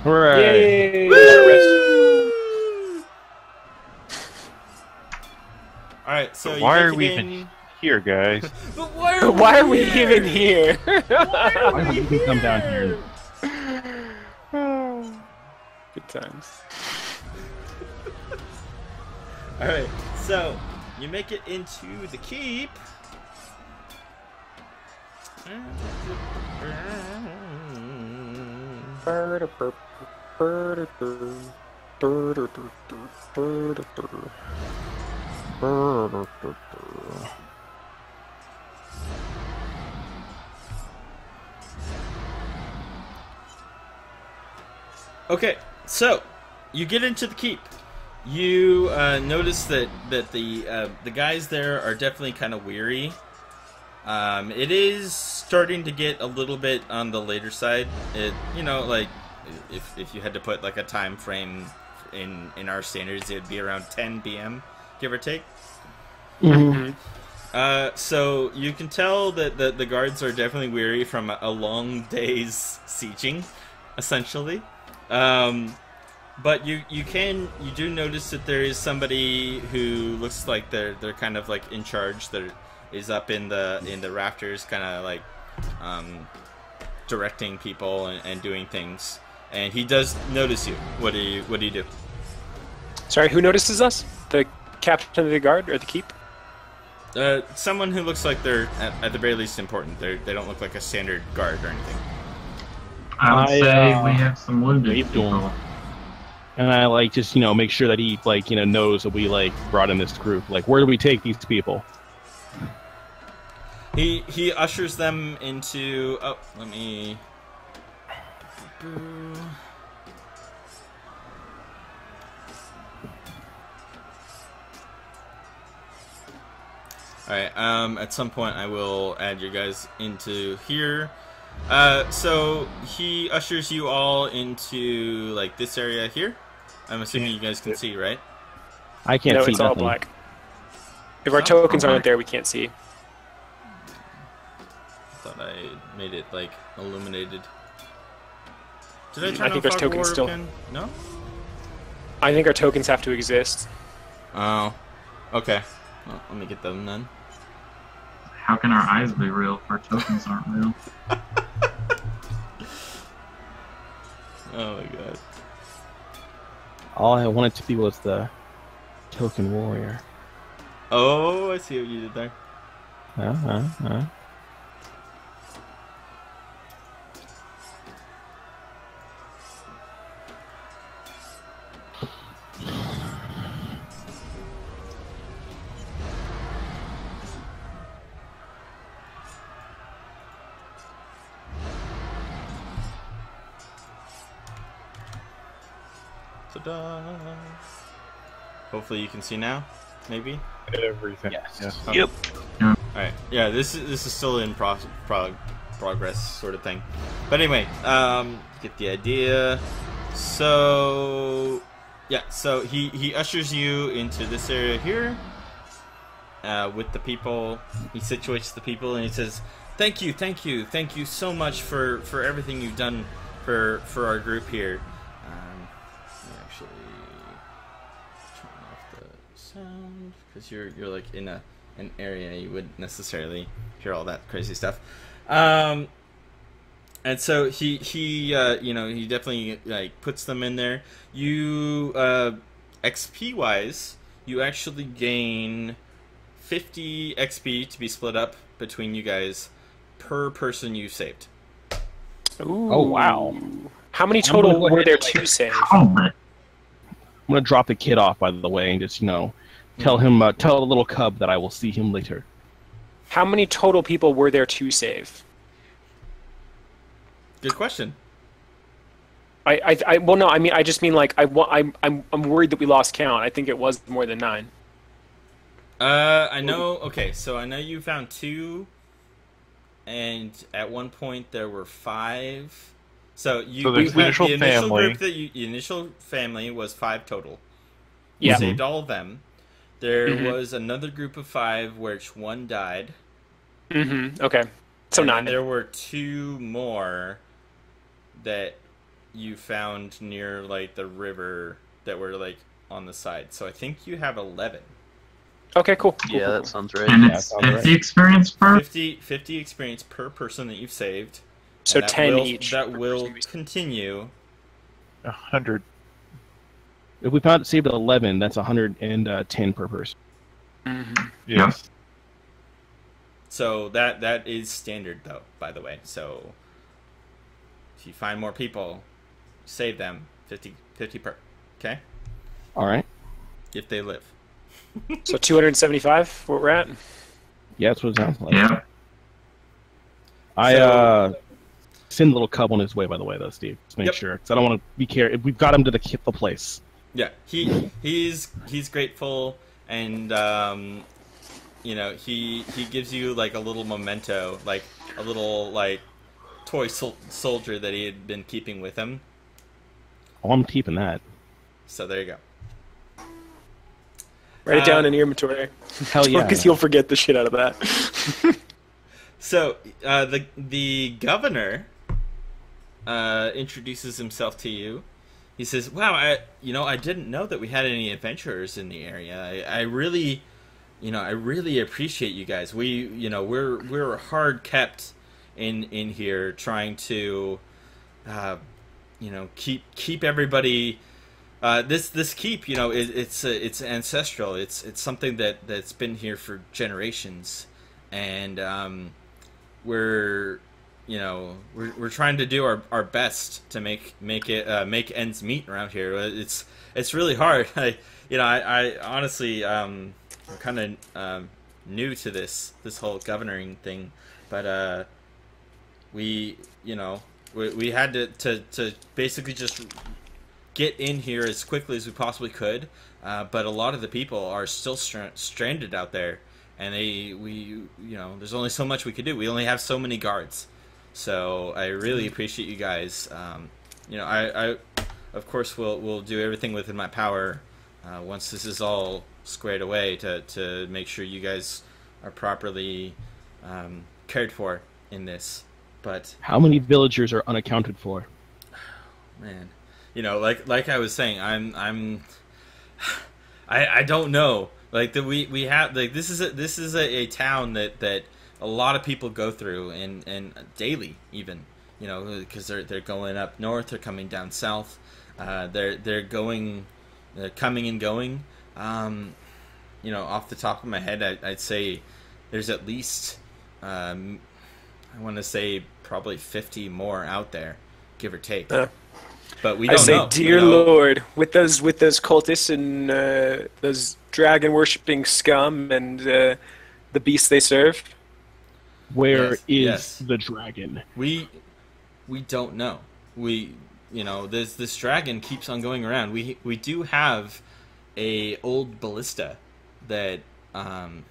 Hooray! Yay! right, so Why you are make we it even in... here, guys? But why Why are we even here? Why would you come down here? Good times. Alright, so you make it into the keep. Okay, so you get into the keep. You notice that the guys there are definitely kind of weary. It is starting to get a little bit on the later side. Like if you had to put like a time frame in our standards, it'd be around 10 p.m. give or take. Mm-hmm. So you can tell that the guards are definitely weary from a long day's sieging, essentially. But you do notice that there is somebody who looks like they're kind of like in charge. That is up in the rafters, kind of like directing people and doing things. And he does notice you. What do you do? Sorry, who notices us? The captain of the guard or the keep? Someone who looks like they're at the very least important. They don't look like a standard guard or anything. I would say we have some wounded people. And I like just make sure that he knows that we brought in this group. Like, where do we take these people? He ushers them into. Oh, let me. Alright, at some point I will add you guys into here. So he ushers you all into like this area here. I'm assuming you guys can see, right? I can't No, see it's all nothing. black. If our tokens aren't there, we can't see. Thought I made it like illuminated. Did I turn I think on our fog tokens orb still. again? No? I think our tokens have to exist. Oh. Okay. Well, let me get them then. How can our eyes be real if our tokens aren't real? Oh my god. All I wanted to be was the token warrior. Oh, I see what you did there. Ta-da! Hopefully you can see now. Maybe. Everything. Yes. Yeah. Okay. Yep. Alright, yeah, this is still in progress sort of thing. But anyway, get the idea. So, yeah, so he ushers you into this area here with the people. He situates the people and he says, thank you so much for everything you've done for our group here. Let me actually turn off the sound, because you're like in an area you wouldn't necessarily hear all that crazy stuff. And so he definitely like puts them in there. You XP wise, you actually gain 50 XP to be split up between you guys per person you saved. Ooh. Oh, wow. How many I'm gonna total go were ahead there and, to save? Oh, man. I'm gonna drop the kid off, by the way, and just tell the little cub that I will see him later. How many total people were there to save? Good question. Well, no, I mean, I just mean like I'm worried that we lost count. I think it was more than 9. I know. Okay, so I know you found 2, and at one point there were 5. So So there's the initial family. group that the initial family was 5 total. Yeah. You saved all of them. There Mhm. was another group of 5 which 1 died. Mm-hmm. Okay. So and 9. then there were 2 more that you found near like the river that were like on the side. So I think you have 11. Okay, cool. Yeah, that sounds right. And Yeah, it's sounds 50 right. experience per. 50 experience per person that you've saved. So And that 10 will, each. That per will person. continue. 100. If we found it saved at 11, that's 110 per person. Mhm. Yes. So that is standard, though, by the way. So if you find more people, save them 50 per. Okay? All right. If they live. So 275, what we're at? Yeah, that's what it sounds like. Yeah. I send a little cub on his way, by the way, though, Steve. Just make Yep. sure, because I don't want to be careful. We've got him to the place. Yeah, he's grateful, and you know, he gives you like a little memento, like a little like toy soldier that he had been keeping with him. Oh, I'm keeping that. So there you go. Write it down in your inventory. Hell yeah. Because you'll forget the shit out of that. So the governor introduces himself to you. He says, "Wow, I didn't know that we had any adventurers in the area. I really appreciate you guys. We're hard kept in here, trying to, keep everybody. This keep, it's ancestral. It's something that's been here for generations, and we're trying to do our best to make ends meet around here. It's really hard. I honestly I'm kind of new to this whole governing thing, but we had to basically just get in here as quickly as we possibly could. But a lot of the people are still stranded out there. And there's only so much we could do. We only have so many guards, so I really appreciate you guys. I of course will do everything within my power once this is all squared away to make sure you guys are properly cared for in this. But How many villagers are unaccounted for? man, like I was saying, I don't know. Like we have like this is a town that a lot of people go through and daily even, because they're going up north, they're coming down south, they're coming and going. Off the top of my head, I'd say there's at least I want to say probably 50 more out there, give or take. But we don't I say, know. dear Lord, with those cultists and those dragon worshipping scum and the beasts they serve. Where is Yes. the dragon? We don't know. This dragon keeps on going around. We do have a old ballista that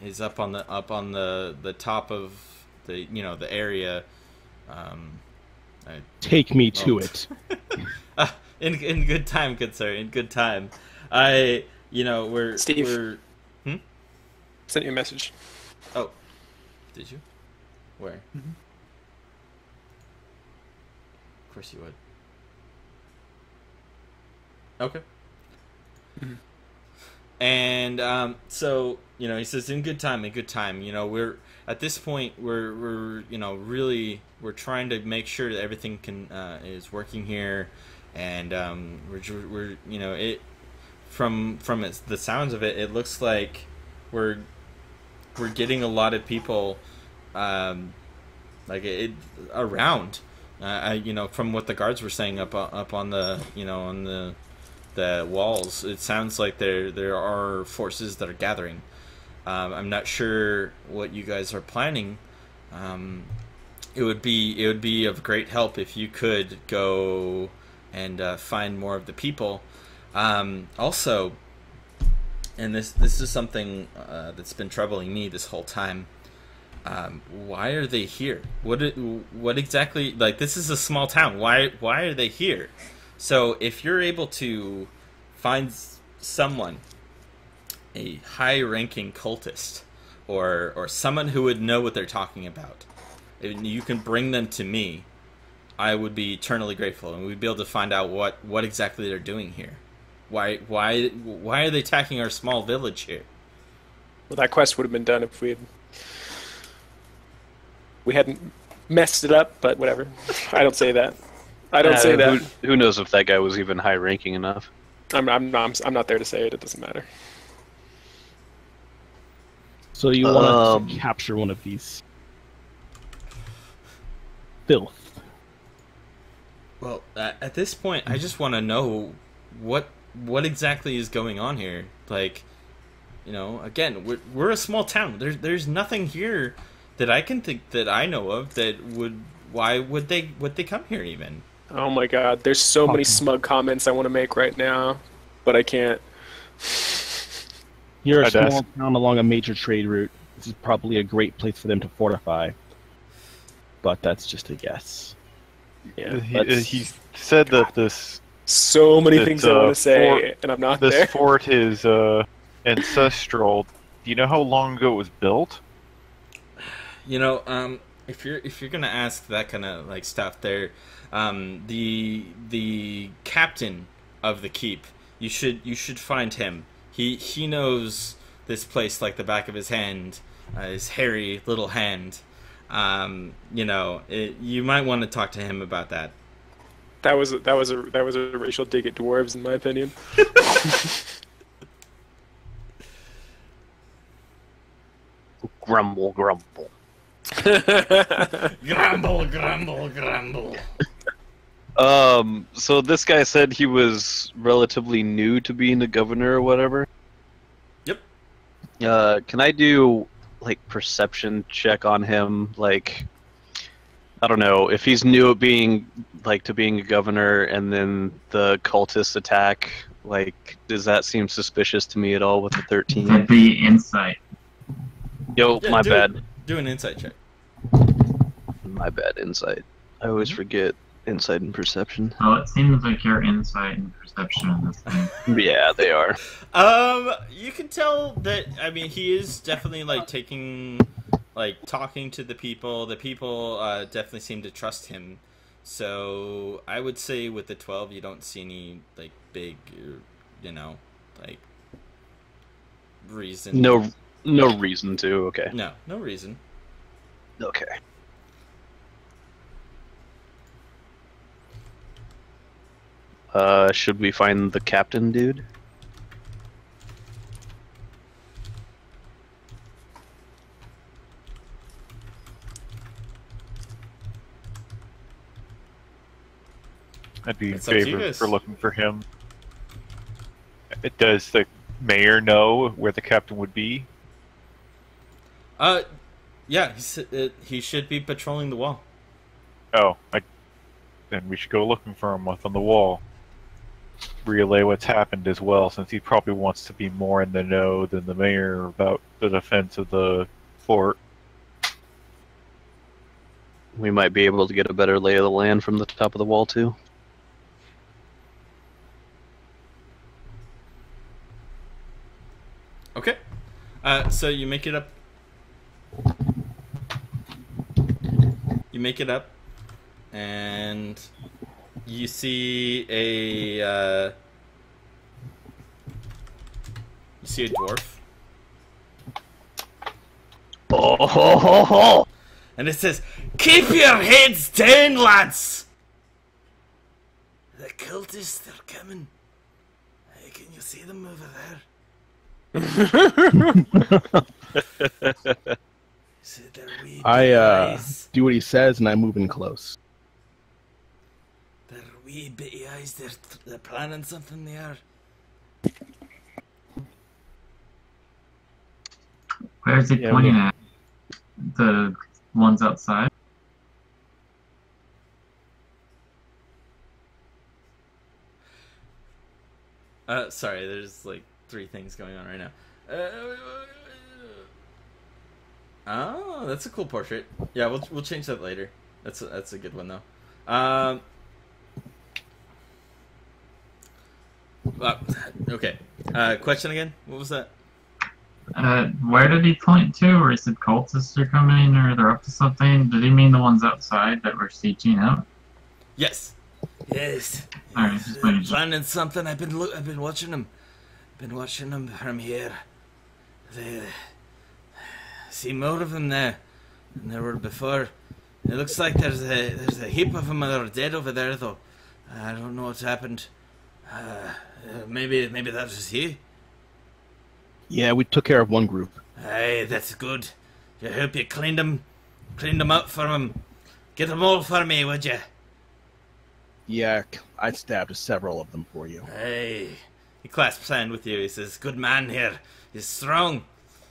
is up on the top of the area. Take me to it. In good time, good sir. In good time. Steve. We're Sent you a message. Oh, did you? Where? Mm-hmm. Of course you would. Okay. Mm-hmm. And so he says, in good time. We're at this point we're really we're trying to make sure that everything is working here, and we're it from the sounds of it, it looks like we're getting a lot of people around. From what the guards were saying up on the on the walls, it sounds like there are forces that are gathering. I'm not sure what you guys are planning. It would be of great help if you could go and find more of the people. Also, and this is something that's been troubling me this whole time. Why are they here? What exactly? Like, this is a small town. Why are they here? So if you're able to find someone, a high-ranking cultist, or someone who would know what they're talking about, and you can bring them to me, I would be eternally grateful, and we'd be able to find out what exactly they're doing here. Why are they attacking our small village here? Well, that quest would have been done if we hadn't messed it up. But whatever. I don't say that. I don't say that. Who knows if that guy was even high ranking enough? I'm not there to say it. It doesn't matter. So you want to capture one of these filth. Well, at this point, I just want to know what exactly is going on here. Like, you know, again, we're a small town. There's nothing here that I can think that I know of that would. Why would they come here even? Oh my God! There's so many smug comments I want to make right now, but I can't. You're a small town along a major trade route. This is probably a great place for them to fortify. But that's just a guess. Yeah, he said that this... So many things I want to say, and I'm not there. This fort is ancestral. Do you know how long ago it was built? You know, if you're gonna ask that kind of like stuff, there, the captain of the keep, you should find him. He knows this place like the back of his hand, his hairy little hand. You know, you might want to talk to him about that. That was a racial dig at dwarves, in my opinion. Grumble, grumble. Grumble, grumble, grumble. So this guy said he was relatively new to being the governor or whatever. Yep. Can I do like perception check on him? Like, I don't know if he's new at being a governor, and then the cultists attack. Like, does that seem suspicious to me at all with the 13? That'd be insight. Yo, Yeah, my bad. Do an insight check. My bad, insight. I always forget insight and perception. Well, it seems like your insight and perception in this thing. Yeah, they are. You can tell that. I mean, he is definitely like talking to the people. The people definitely seem to trust him. So I would say with the 12, you don't see any like big, you know, like reason. No reason to. Okay. No reason. Okay. Should we find the captain, dude? I'd be in It's up to you favor guys. for looking for him. Does the mayor know where the captain would be? Yeah, he should be patrolling the wall. Oh, then we should go looking for him on the wall. Relay what's happened as well, since he probably wants to be more in the know than the mayor about the defense of the fort. We might be able to get a better lay of the land from the top of the wall, too. Okay. So you make it up. And you see a dwarf. Oh, ho, ho, ho. And it says, "Keep your heads down, lads! The cultists are coming. Hey, can you see them over there?" See their wee I eyes. do what he says, and I move in close. Their wee bitty eyes. They're planning something. They are. Where's he pointing at? The ones outside? Sorry, there's like 3 things going on right now. Oh, that's a cool portrait. Yeah, we'll change that later. That's a good one though. Okay. Question again? What was that? Where did he point to? Where he said cultists are coming or they're up to something? Did he mean the ones outside that were sieging out? Yes. Yes. Alright, just making sure. Planning something. I've been watching them. Been watching them from here. see more of them now than there were before. It looks like there's a heap of them that are dead over there, though. I don't know what's happened. Maybe that was you. Yeah, we took care of one group. Aye, that's good. I hope you cleaned them out for him. Get them all for me, would you? Yeah, I stabbed several of them for you. Hey, he clasps hand with you. He says, "Good man here. He's strong."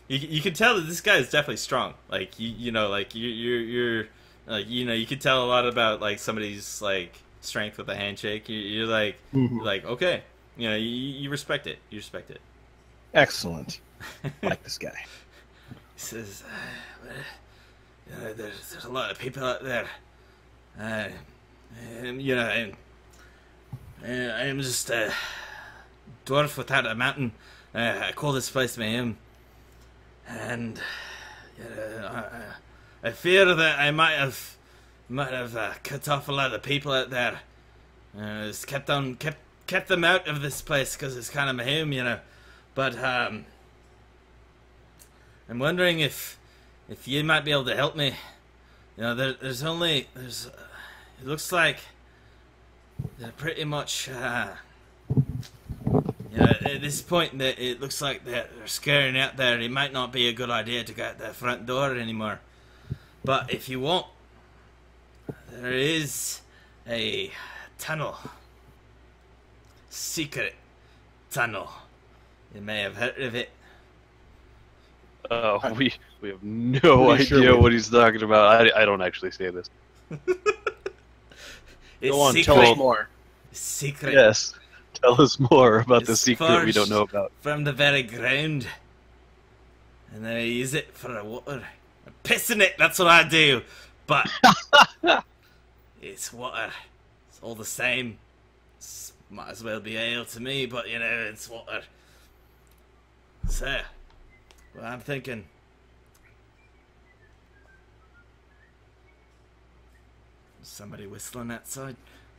You can tell that this guy is definitely strong. Like you know, like you're like you can tell a lot about like somebody's like strength with a handshake. You're like okay, you respect it. You respect it. Excellent. I like this guy. He says, "There's a lot of people out there. I'm just a dwarf without a mountain. I call this place my home, and I fear that I might have cut off a lot of people out there. Just kept them out of this place because it's kind of my home, But I'm wondering if you might be able to help me. It looks like they're pretty much, at this point, that it looks like they're scaring out there. It might not be a good idea to go out their front door anymore. But if you want, there is a tunnel. Secret tunnel. You may have heard of it. We have no idea what he's talking about. I don't actually say this. It's Go on, secret. tell us more. Secret. Yes. Tell us more about the It's secret we don't know forged about. from the very ground. And then I use it for a water. I piss in it, that's what I do. But it's water. It's all the same. Might as well be ale to me, but it's water. So, well, I'm thinking. Somebody whistling outside.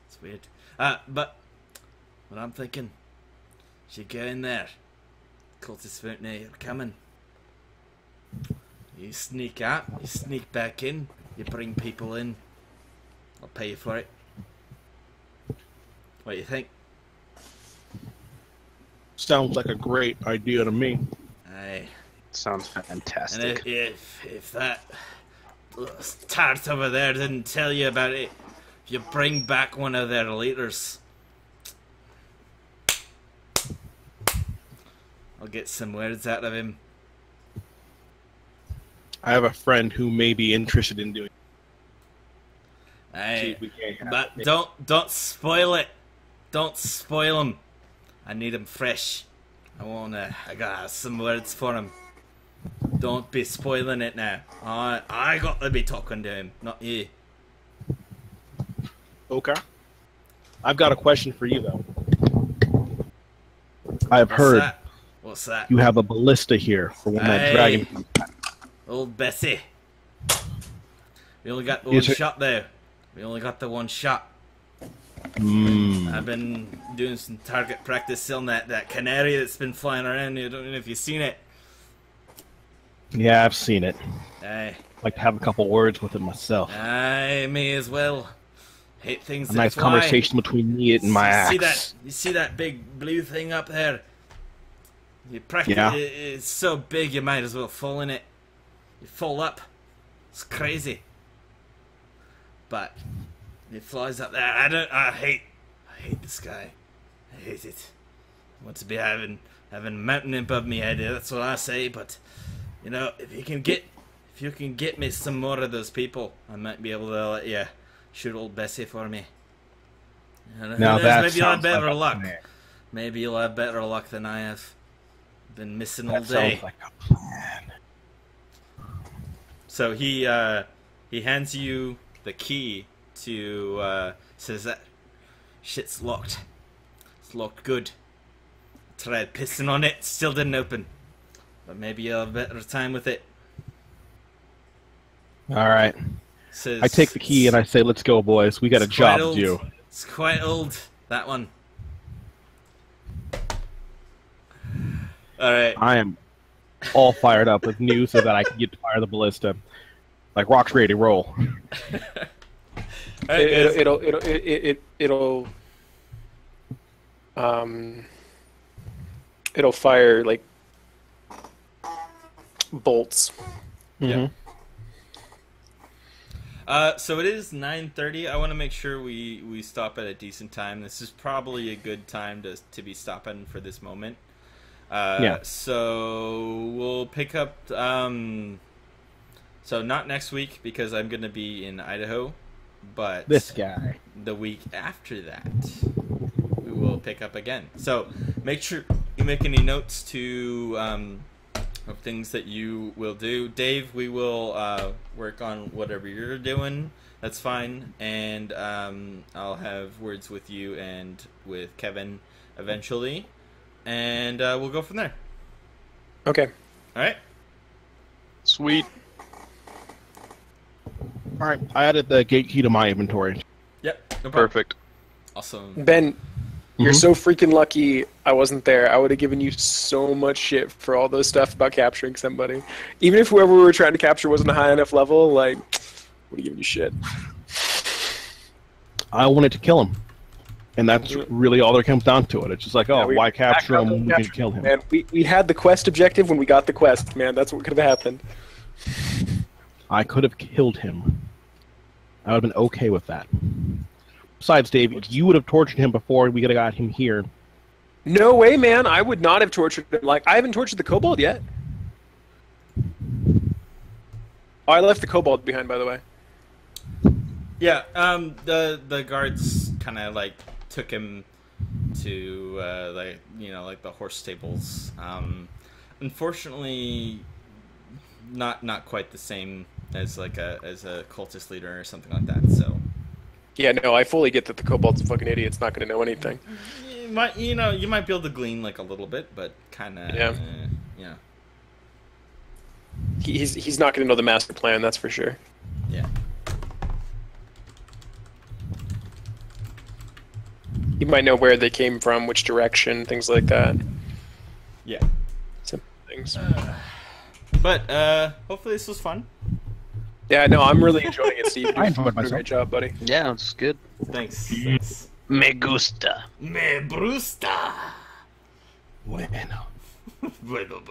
It's weird. But what I'm thinking, you go in there. Cultists won't know you're coming. You sneak out. You sneak back in. You bring people in. I'll pay you for it. What do you think? Sounds like a great idea to me. Aye. Sounds And fantastic. if that tart over there didn't tell you about it, if you bring back one of their leaders, I'll get some words out of him. I have a friend who may be interested in doing. Aye. We can't have But it. don't spoil it. Don't spoil him. I need him fresh. I gotta have some words for him. Don't be spoiling it now. I got to be talking to him, not you. Okay. I've got a question for you though. I've heard What's that? you have a ballista here for when that Aye. dragon comes back. Old Bessie. We only got the Is one it- shot there. We only got the one shot. I've been doing some target practice on that canary that's been flying around. I don't know if you've seen it. Yeah, I've seen it. Aye. Like to have a couple words with it myself. Aye, me as well. Hate things A that nice fly. conversation between me and my You axe. see that big blue thing up there? You practice. Yeah. It's so big you might as well fall in it. You fall up. It's crazy. But it flies up there. I hate this guy. I hate it. I want to be having a mountain above me head. That's what I say. But if you can get me some more of those people, I might be able to let you shoot old Bessie for me. Now that maybe you'll have sounds better like a luck. plan. Maybe you'll have better luck than I have. Been missing all That day. sounds like a plan. So he hands you the key to says that shit's locked. It's locked good. Tried pissing on it, still didn't open. But maybe you'll have better time with it. All right. Says I take the key and I say, "Let's go, boys. We got a it's job quite to old. do." It's quite old, that one. Alright. I am all fired up with new so that I can get to fire the ballista. Like rocks ready to roll. Alright, guys. It'll fire like bolts. Yeah. So it is 9:30. I want to make sure we stop at a decent time. This is probably a good time to be stopping for this moment. Yeah. So we'll pick up. So not next week because I'm going to be in Idaho, but This guy. the week after that we will pick up again. So make sure you make any notes to of things that you will do. Dave, we will work on whatever you're doing. That's fine. And I'll have words with you and with Kevin eventually. And we'll go from there. Okay. All right? Sweet. All right, I added the gate key to my inventory. Yep. No problem. Perfect. Awesome. Ben, you're so freaking lucky I wasn't there. I would have given you so much shit for all those stuff about capturing somebody. Even if whoever we were trying to capture wasn't a high enough level, like, I would have given you shit. I wanted to kill him. And that's really all there comes down to it. It's just like, oh, Yeah, why capture him when we can capture kill him? Man, we had the quest objective when we got the quest, man. That's what could have happened. I could have killed him. I would have been okay with that. Besides, Dave, you would have tortured him before we could have got him here. No way, man. I would not have tortured him. Like, I haven't tortured the kobold yet. Oh, I left the kobold behind, by the way. Yeah, the guards kind of like took him to like the horse stables. Unfortunately, not quite the same as like as a cultist leader or something like that. So Yeah, no, I fully get that the kobold's a fucking idiot. It's not going to know anything. you might be able to glean like a little bit, but kind of yeah. He's not going to know the master plan. That's for sure. Yeah. He might know where they came from, which direction, things like that. Yeah. Simple things. But hopefully this was fun. Yeah, no, I'm really enjoying it, Steve. I enjoyed You're doing a myself. great job, buddy. Yeah, it's good. Thanks. Me gusta. Me brusta. Bueno. Bueno.